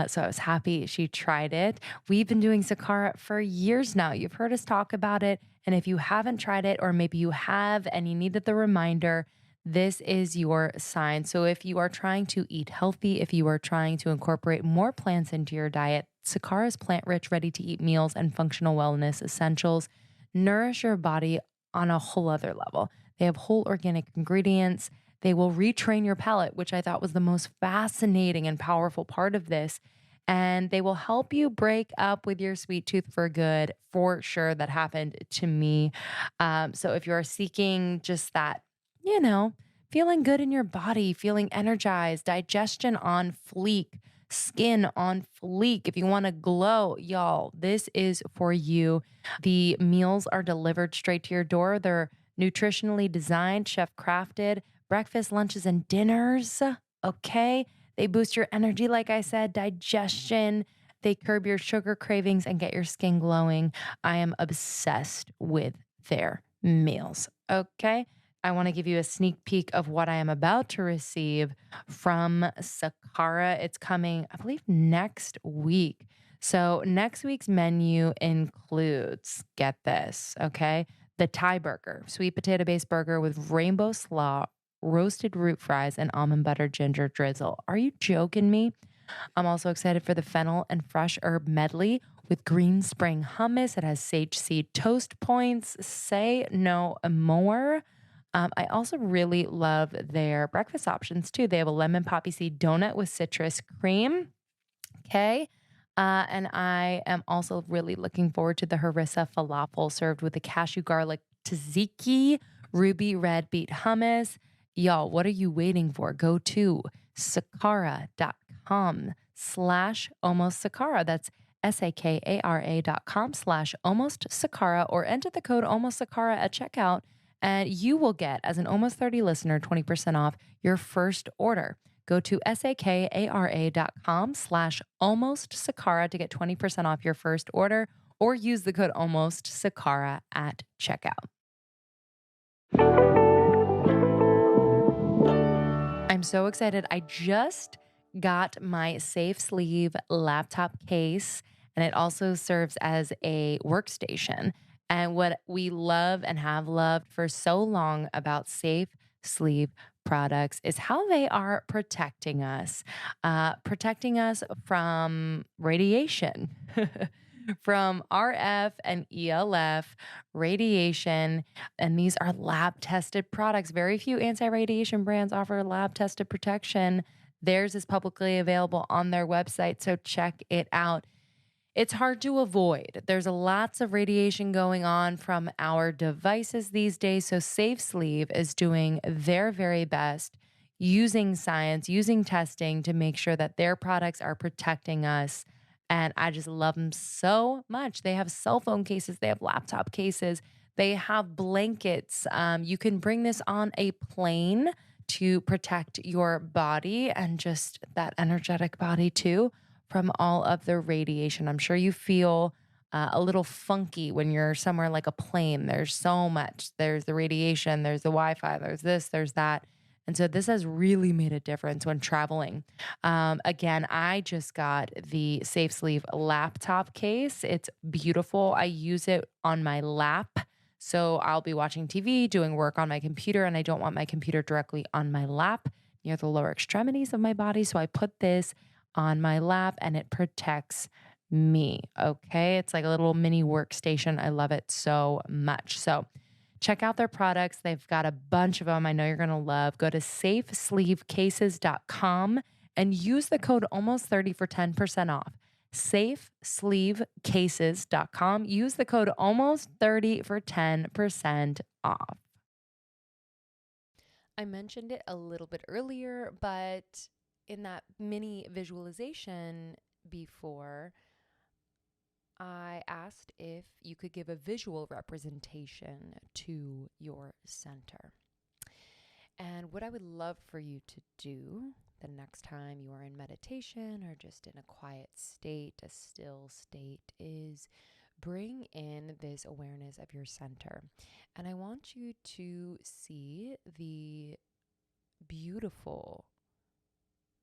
So I was happy she tried it. We've been doing Sakara for years now. You've heard us talk about it. And if you haven't tried it, or maybe you have and you needed the reminder, this is your sign. So if you are trying to eat healthy, if you are trying to incorporate more plants into your diet, Sakara's plant-rich, ready-to-eat meals and functional wellness essentials nourish your body on a whole other level. They have whole organic ingredients. They will retrain your palate, which I thought was the most fascinating and powerful part of this. And they will help you break up with your sweet tooth for good. For sure, that happened to me. So if you're seeking just that, feeling good in your body, feeling energized, digestion on fleek, skin on fleek. If you want to glow, y'all, this is for you. The meals are delivered straight to your door. They're nutritionally designed, chef crafted, breakfast, lunches, and dinners. Okay. They boost your energy, like I said, digestion. They curb your sugar cravings and get your skin glowing. I am obsessed with their meals. Okay. I want to give you a sneak peek of what I am about to receive from Sakara. It's coming, I believe, next week. So next week's menu includes, get this, okay? The Thai burger, sweet potato based burger with rainbow slaw, roasted root fries, and almond butter ginger drizzle. Are you joking me? I'm also excited for the fennel and fresh herb medley with green spring hummus. It has sage seed toast points. Say no more. I also really love their breakfast options too. They have a lemon poppy seed donut with citrus cream. Okay. And I am also really looking forward to the harissa falafel served with the cashew garlic tzatziki, ruby red beet hummus. Y'all, what are you waiting for? Go to sakara.com/almostsakara. That's sakara.com/almostsakara, or enter the code almostsakara at checkout. And you will get, as an Almost 30 listener, 20% off your first order. Go to sakara.com/almostsakara to get 20% off your first order, or use the code almostsakara at checkout. I'm so excited. I just got my Safe Sleeve laptop case, and it also serves as a workstation. And what we love and have loved for so long about Safe Sleeve products is how they are protecting us from radiation. from RF and ELF radiation. And these are lab tested products. Very few anti radiation brands offer lab tested protection. Theirs is publicly available on their website, so check it out. It's hard to avoid. There's lots of radiation going on from our devices these days. So Safe Sleeve is doing their very best using science, using testing to make sure that their products are protecting us. And I just love them so much. They have cell phone cases, they have laptop cases, they have blankets. You can bring this on a plane to protect your body and just that energetic body too from all of the radiation. I'm sure you feel a little funky when you're somewhere like a plane. There's so much. There's the radiation, there's the Wi Fi, there's this, there's that. And so this has really made a difference when traveling. Again, I just got the Safe Sleeve laptop case. It's beautiful. I use it on my lap. So I'll be watching TV, doing work on my computer, and I don't want my computer directly on my lap near the lower extremities of my body. So I put this on my lap and it protects me. Okay. It's like a little mini workstation. I love it so much. So check out their products. They've got a bunch of them I know you're going to love. Go to safesleevecases.com and use the code almost30 for 10% off. Safesleevecases.com. Use the code almost30 for 10% off. I mentioned it a little bit earlier, but in that mini visualization before, I asked if you could give a visual representation to your center. And what I would love for you to do the next time you are in meditation or just in a quiet state, a still state, is bring in this awareness of your center. And I want you to see the beautiful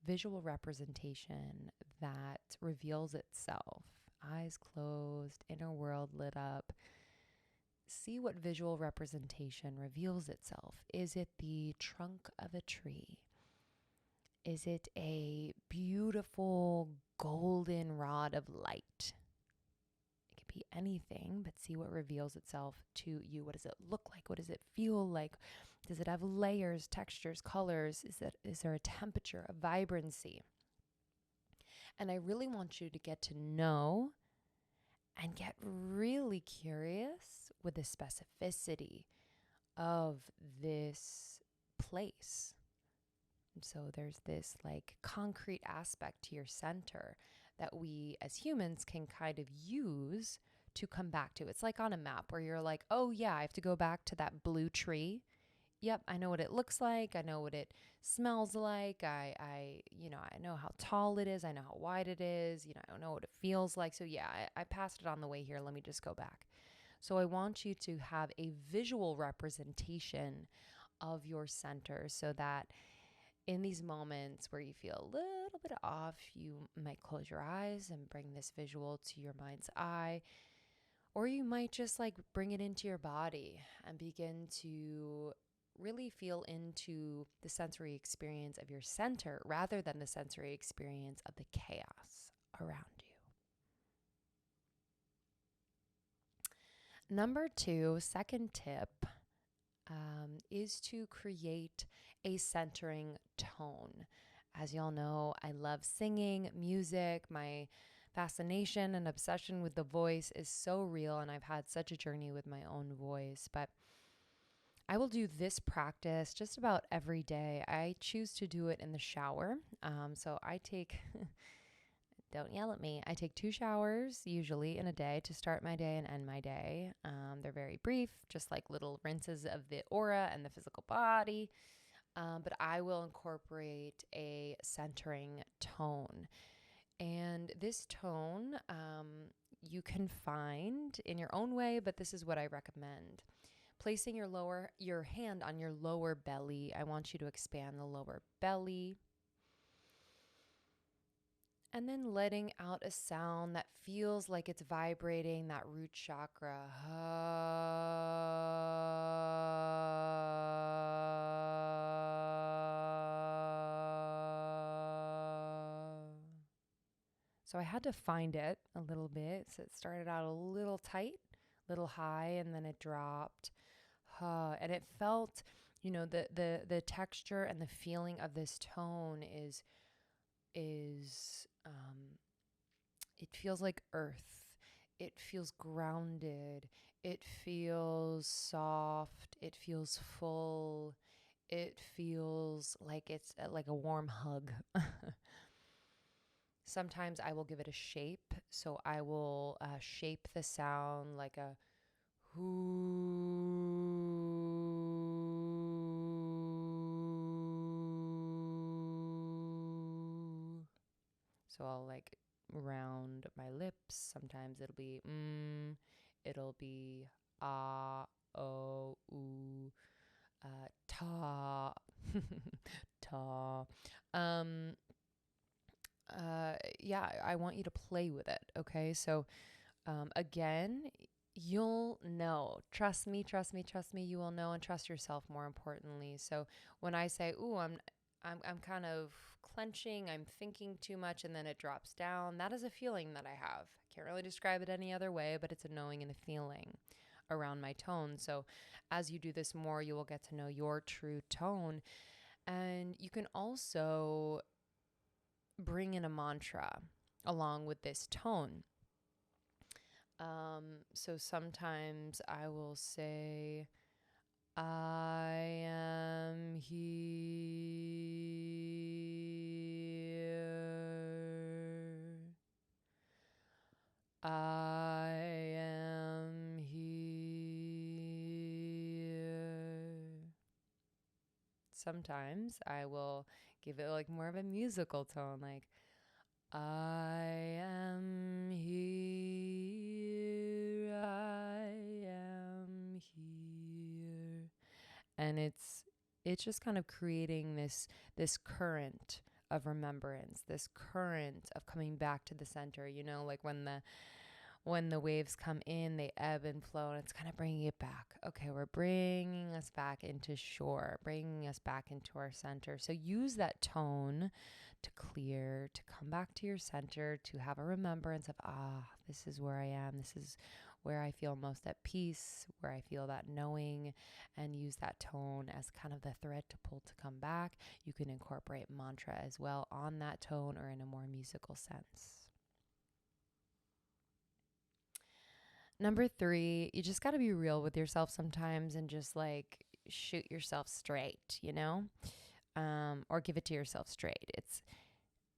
visual representation that reveals itself. Eyes closed, inner world lit up. See what visual representation reveals itself. Is it the trunk of a tree? Is it a beautiful golden rod of light? It could be anything, but see what reveals itself to you. What does it look like? What does it feel like? Does it have layers, textures, colors? Is there a temperature, a vibrancy? And I really want you to get to know and get really curious with the specificity of this place. And so there's this like concrete aspect to your center that we as humans can kind of use to come back to. It's like on a map where you're like, oh yeah, I have to go back to that blue tree. Yep, I know what it looks like. I know what it smells like. I know how tall it is. I know how wide it is. I know what it feels like. So yeah, I passed it on the way here. Let me just go back. So I want you to have a visual representation of your center so that in these moments where you feel a little bit off, you might close your eyes and bring this visual to your mind's eye. Or you might just like bring it into your body and begin to really feel into the sensory experience of your center rather than the sensory experience of the chaos around you. Number 2, second tip, is to create a centering tone. As y'all know, I love singing, music. My fascination and obsession with the voice is so real, and I've had such a journey with my own voice. But I will do this practice just about every day. I choose to do it in the shower. So I take, don't yell at me, I take 2 showers usually in a day to start my day and end my day. They're very brief, just like little rinses of the aura and the physical body. But I will incorporate a centering tone. And this tone you can find in your own way, but this is what I recommend. Placing your hand on your lower belly. I want you to expand the lower belly. And then letting out a sound that feels like it's vibrating that root chakra. So I had to find it a little bit. So it started out a little tight, little high, and then it dropped. And it felt, the texture and the feeling of this tone is it feels like earth. It feels grounded. It feels soft. It feels full. It feels like it's like a warm hug. Sometimes I will give it a shape. So I will shape the sound like a whoo. So I'll like round my lips. Sometimes it'll be it'll be ah, oh, ooh, ta, ta. Yeah, I want you to play with it. Okay. So, again, you'll know. Trust me, trust me, trust me. You will know, and trust yourself more importantly. So when I say, "Ooh, I'm kind of clenching, I'm thinking too much," and then it drops down, that is a feeling that I have. I can't really describe it any other way, but it's a knowing and a feeling around my tone. So as you do this more, you will get to know your true tone. And you can also bring in a mantra along with this tone. So sometimes I will say, I am here. I am here. Sometimes I will give it like more of a musical tone, like, I am here. I am here. And it's just kind of creating this current of remembrance, this current of coming back to the center, like when the waves come in, they ebb and flow, and it's kind of bringing it back. Okay, we're bringing us back into shore, bringing us back into our center. So use that tone to clear, to come back to your center, to have a remembrance of, this is where I am. This is where I feel most at peace, where I feel that knowing, and use that tone as kind of the thread to pull to come back. You can incorporate mantra as well on that tone or in a more musical sense. Number 3, you just got to be real with yourself sometimes and just like shoot yourself straight, or give it to yourself straight.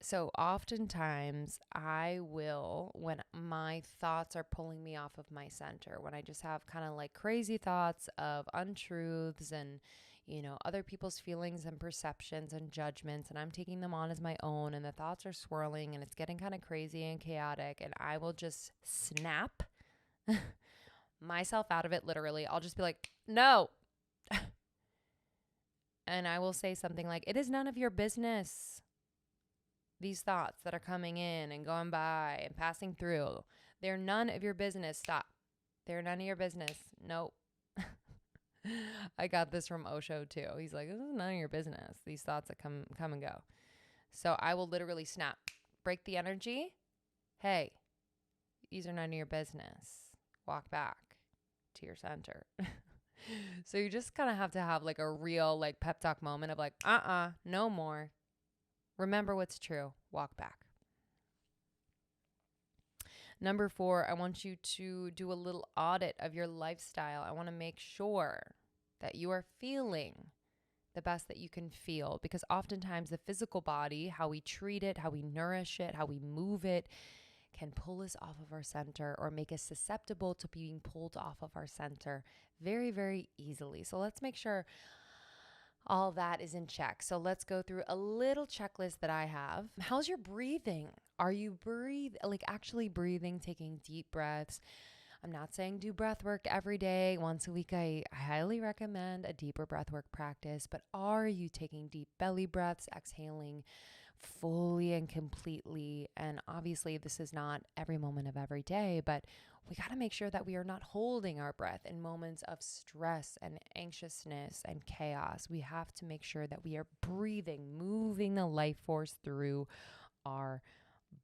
So oftentimes I will, when my thoughts are pulling me off of my center, when I just have kind of like crazy thoughts of untruths and, other people's feelings and perceptions and judgments, and I'm taking them on as my own, and the thoughts are swirling and it's getting kind of crazy and chaotic, and I will just snap myself out of it. Literally, I'll just be like, no. And I will say something like, it is none of your business. These thoughts that are coming in and going by and passing through, they're none of your business. Stop. They're none of your business. Nope. I got this from Osho too. He's like, this is none of your business. These thoughts that come and go. So I will literally snap, break the energy. Hey, these are none of your business. Walk back to your center. So you just kind of have to have like a real like pep talk moment of like, no more. Remember what's true. Walk back. Number 4, I want you to do a little audit of your lifestyle. I want to make sure that you are feeling the best that you can feel, because oftentimes the physical body, how we treat it, how we nourish it, how we move it, can pull us off of our center or make us susceptible to being pulled off of our center very, very easily. So let's make sure all that is in check. So let's go through a little checklist that I have. How's your breathing? Are you actually breathing, taking deep breaths? I'm not saying do breath work every day. Once a week, I highly recommend a deeper breath work practice. But are you taking deep belly breaths, exhaling fully and completely? And obviously, this is not every moment of every day, but we got to make sure that we are not holding our breath in moments of stress and anxiousness and chaos. We have to make sure that we are breathing, moving the life force through our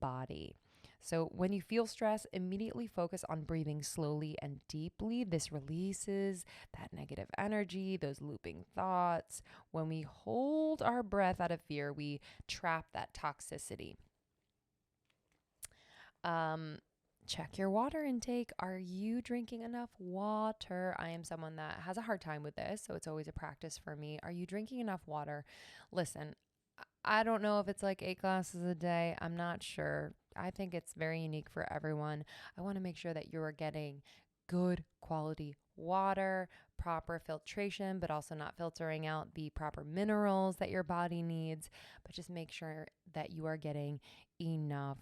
body. So when you feel stress, immediately focus on breathing slowly and deeply. This releases that negative energy, those looping thoughts. When we hold our breath out of fear, we trap that toxicity. Check your water intake. Are you drinking enough water? I am someone that has a hard time with this, so it's always a practice for me. Are you drinking enough water? Listen, I don't know if it's like 8 glasses a day. I'm not sure. I think it's very unique for everyone. I want to make sure that you are getting good quality water, proper filtration, but also not filtering out the proper minerals that your body needs, but just make sure that you are getting enough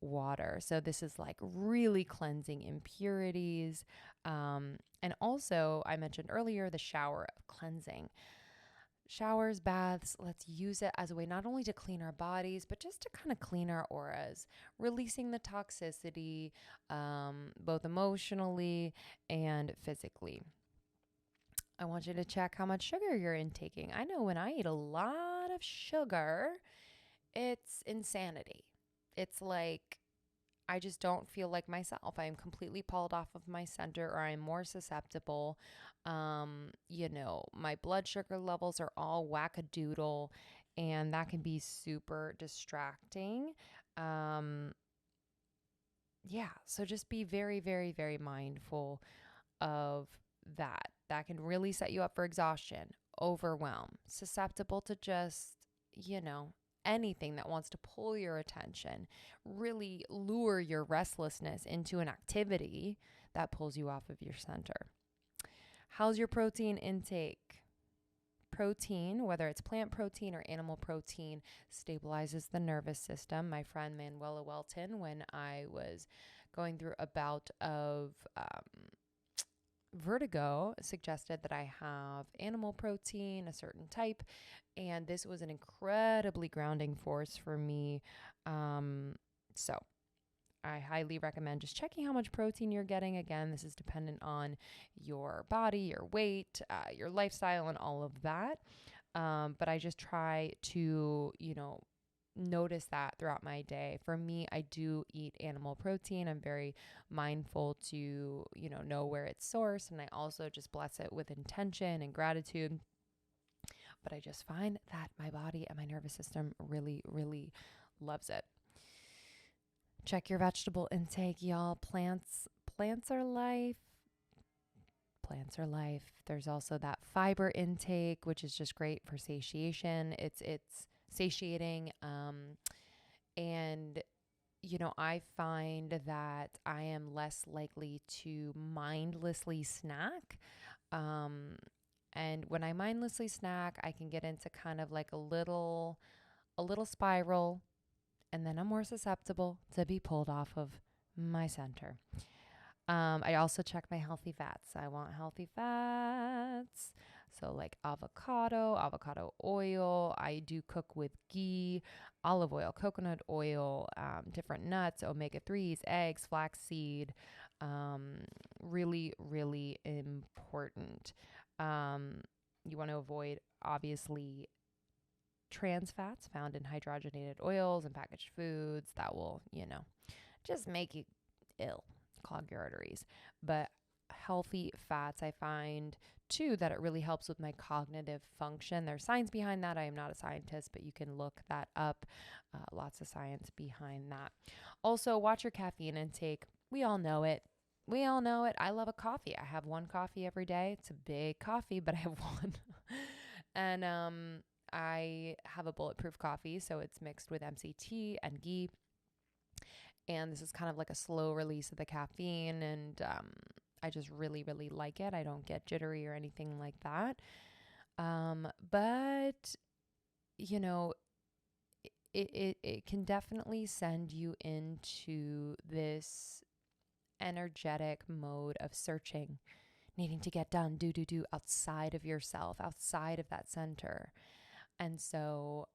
water. So this is like really cleansing impurities. And also, I mentioned earlier the shower of cleansing. Showers, baths, let's use it as a way not only to clean our bodies, but just to kind of clean our auras, releasing the toxicity, both emotionally and physically. I want you to check how much sugar you're intaking. I know when I eat a lot of sugar, it's insanity. It's like I just don't feel like myself. I am completely pulled off of my center, or I'm more susceptible. My blood sugar levels are all wackadoodle, and that can be super distracting. So just be very, very, very mindful of that. That can really set you up for exhaustion, overwhelm, susceptible to just, anything that wants to pull your attention, really lure your restlessness into an activity that pulls you off of your center. How's your protein intake? Protein, whether it's plant protein or animal protein, stabilizes the nervous system. My friend Manuela Welton, when I was going through a bout of vertigo, suggested that I have animal protein, a certain type, and this was an incredibly grounding force for me. So I highly recommend just checking how much protein you're getting. Again, this is dependent on your body, your weight, your lifestyle, and all of that. But I just try to, notice that throughout my day. For me, I do eat animal protein. I'm very mindful to, know where it's sourced. And I also just bless it with intention and gratitude. But I just find that my body and my nervous system really, really loves it. Check your vegetable intake, y'all. Plants are life. Plants are life. There's also that fiber intake, which is just great for satiation. It's satiating. And I find that I am less likely to mindlessly snack. And when I mindlessly snack, I can get into kind of like a little spiral, and then I'm more susceptible to be pulled off of my center. I also check my healthy fats. I want healthy fats. So like avocado oil. I do cook with ghee, olive oil, coconut oil, different nuts, omega-3s, eggs, flaxseed. Really, really important. You want to avoid, obviously, trans fats found in hydrogenated oils and packaged foods that will, just make you ill, clog your arteries. But healthy fats, I find too that it really helps with my cognitive function. There's science behind that. I am not a scientist, but you can look that up. Lots of science behind that. Also, watch your caffeine intake. We all know it. I love a coffee. I have one coffee every day. It's a big coffee, but I have one. And I have a bulletproof coffee, so it's mixed with MCT and ghee. And this is kind of like a slow release of the caffeine, and I just really, really like it. I don't get jittery or anything like that. But it can definitely send you into this energetic mode of searching, needing to get done, do outside of yourself, outside of that center. And so,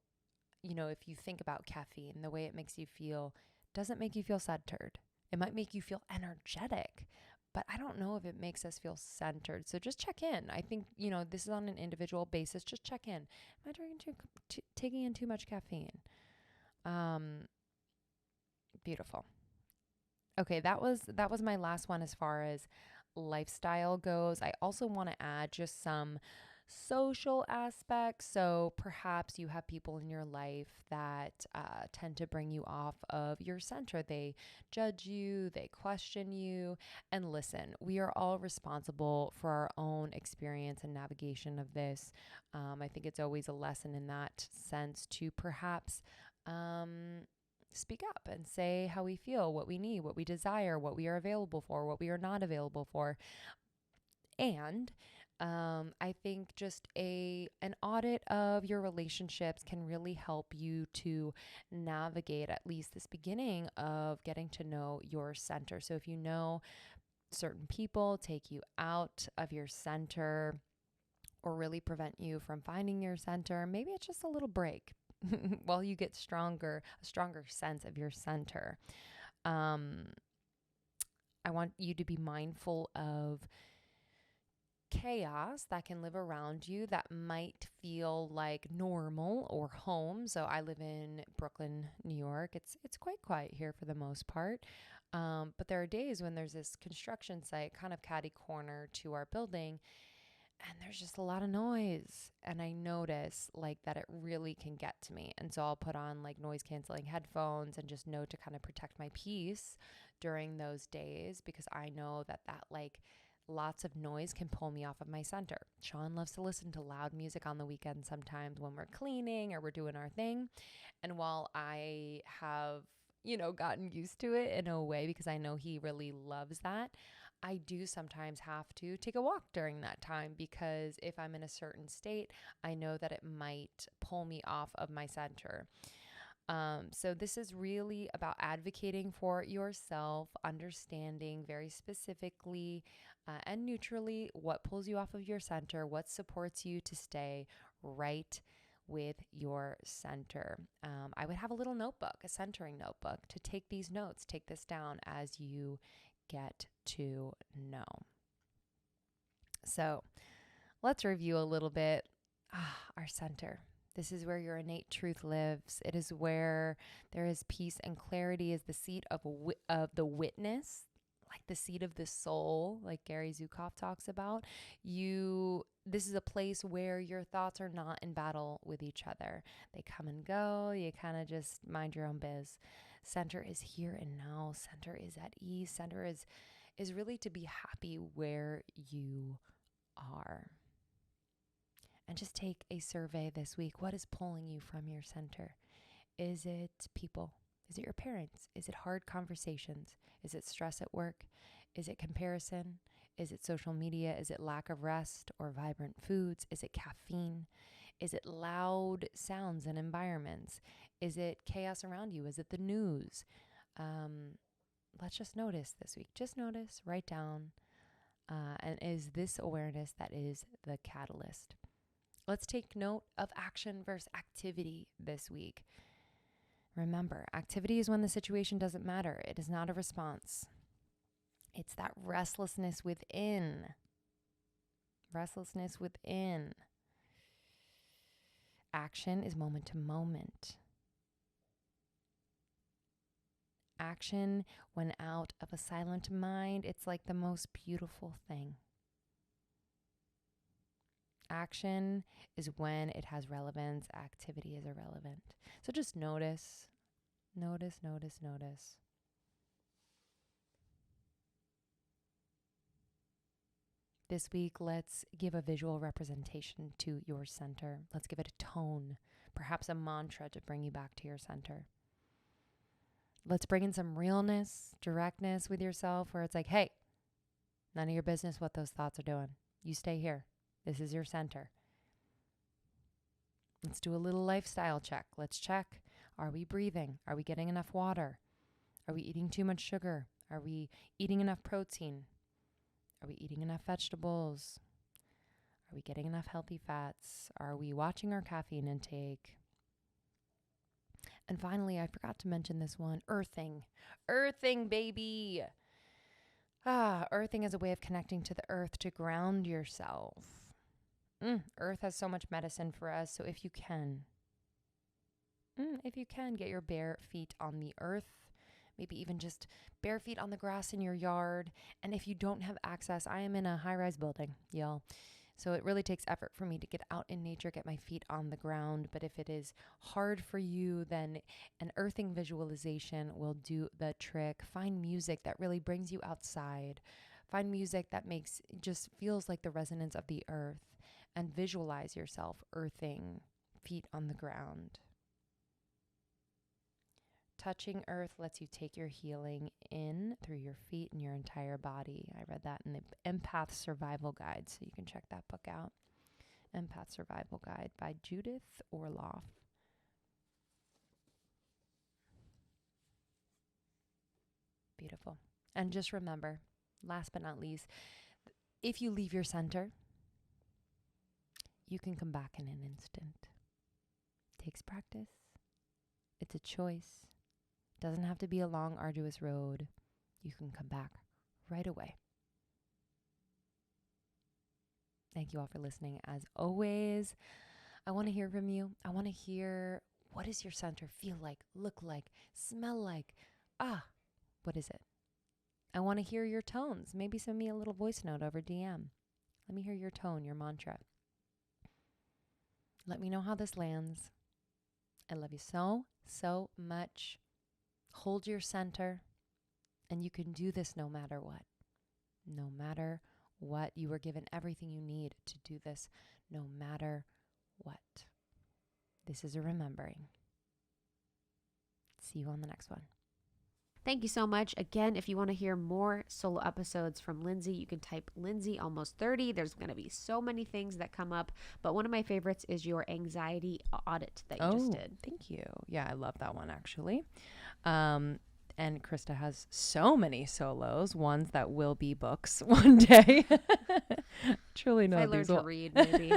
if you think about caffeine, the way it makes you feel doesn't make you feel centered. It might make you feel energetic, but I don't know if it makes us feel centered. So just check in. I think, this is on an individual basis. Just check in. Am I taking in too much caffeine? Beautiful. Okay, that was my last one as far as lifestyle goes. I also want to add just some social aspects. So perhaps you have people in your life that tend to bring you off of your center. They judge you, they question you. And listen, we are all responsible for our own experience and navigation of this. I think it's always a lesson in that sense to perhaps speak up and say how we feel, what we need, what we desire, what we are available for, what we are not available for. And I think just an audit of your relationships can really help you to navigate at least this beginning of getting to know your center. So if you know certain people take you out of your center or really prevent you from finding your center, maybe it's just a little break while you get a stronger sense of your center. I want you to be mindful of chaos that can live around you that might feel like normal or home. So I live in Brooklyn, New York. It's quite quiet here for the most part. But there are days when there's this construction site kind of catty corner to our building, and there's just a lot of noise. And I notice like that it really can get to me. And so I'll put on like noise canceling headphones and just know to kind of protect my peace during those days, because I know that like lots of noise can pull me off of my center. Sean loves to listen to loud music on the weekend sometimes when we're cleaning or we're doing our thing. And while I have, gotten used to it in a way because I know he really loves that, I do sometimes have to take a walk during that time, because if I'm in a certain state, I know that it might pull me off of my center. So this is really about advocating for yourself, understanding very specifically and neutrally what pulls you off of your center, what supports you to stay right with your center. I would have a little notebook, a centering notebook, to take these notes, take this down as you get to know. So let's review a little bit. Our center. This is where your innate truth lives. It is where there is peace and clarity, is the seat of the witness, like the seat of the soul, like Gary Zukav talks about. This is a place where your thoughts are not in battle with each other. They come and go. You kind of just mind your own biz. Center is here and now. Center is at ease. Center is really to be happy where you are. And just take a survey this week. What is pulling you from your center? Is it people? Is it your parents? Is it hard conversations? Is it stress at work? Is it comparison? Is it social media? Is it lack of rest or vibrant foods? Is it caffeine? Is it loud sounds and environments? Is it chaos around you? Is it the news? Let's just notice this week. Just notice, write down. And is this awareness that is the catalyst? Let's take note of action versus activity this week. Remember, activity is when the situation doesn't matter. It is not a response. It's that restlessness within. Restlessness within. Action is moment to moment. Action, when out of a silent mind, it's like the most beautiful thing. Action is when it has relevance. Activity is irrelevant. So just notice. This week, let's give a visual representation to your center. Let's give it a tone, perhaps a mantra to bring you back to your center. Let's bring in some realness, directness with yourself, where it's like, hey, none of your business what those thoughts are doing. You stay here. This is your center. Let's do a little lifestyle check. Let's check. Are we breathing? Are we getting enough water? Are we eating too much sugar? Are we eating enough protein? Are we eating enough vegetables? Are we getting enough healthy fats? Are we watching our caffeine intake? And finally, I forgot to mention this one, earthing. Earthing, baby. Earthing is a way of connecting to the earth to ground yourself. Earth has so much medicine for us. So if you can get your bare feet on the earth, maybe even just bare feet on the grass in your yard. And if you don't have access, I am in a high-rise building, y'all. So it really takes effort for me to get out in nature, get my feet on the ground. But if it is hard for you, then an earthing visualization will do the trick. Find music that really brings you outside. Find music that just feels like the resonance of the earth, and visualize yourself earthing, feet on the ground. Touching earth lets you take your healing in through your feet and your entire body. I read that in the Empath Survival Guide, so you can check that book out. Empath Survival Guide by Judith Orloff. Beautiful. And just remember, last but not least, if you leave your center, you can come back in an instant. It takes practice. It's a choice. Doesn't have to be a long, arduous road. You can come back right away. Thank you all for listening. As always, I want to hear from you. I want to hear, what does your center feel like, look like, smell like? What is it? I want to hear your tones. Maybe send me a little voice note over DM. Let me hear your tone, your mantra. Let me know how this lands. I love you so, so much. Hold your center, and you can do this no matter what. No matter what. You were given everything you need to do this, no matter what. This is a remembering. See you on the next one. Thank you so much. Again, if you want to hear more solo episodes from Lindsay, you can type Lindsay almost 30. There's going to be so many things that come up, but one of my favorites is your anxiety audit that you just did. Thank you. Yeah, I love that one actually. And Krista has so many solos, ones that will be books one day. Truly know I learned to read, maybe.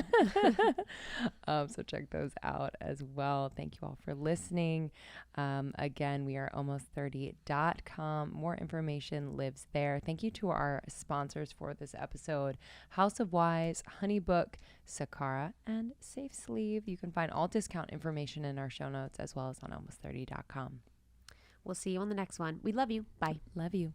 So check those out as well. Thank you all for listening. Again, we are almost30.com. More information lives there. Thank you to our sponsors for this episode, House of Wise, Honeybook, Sakara, and Safe Sleeve. You can find all discount information in our show notes as well as on almost30.com. We'll see you on the next one. We love you. Bye. Love you.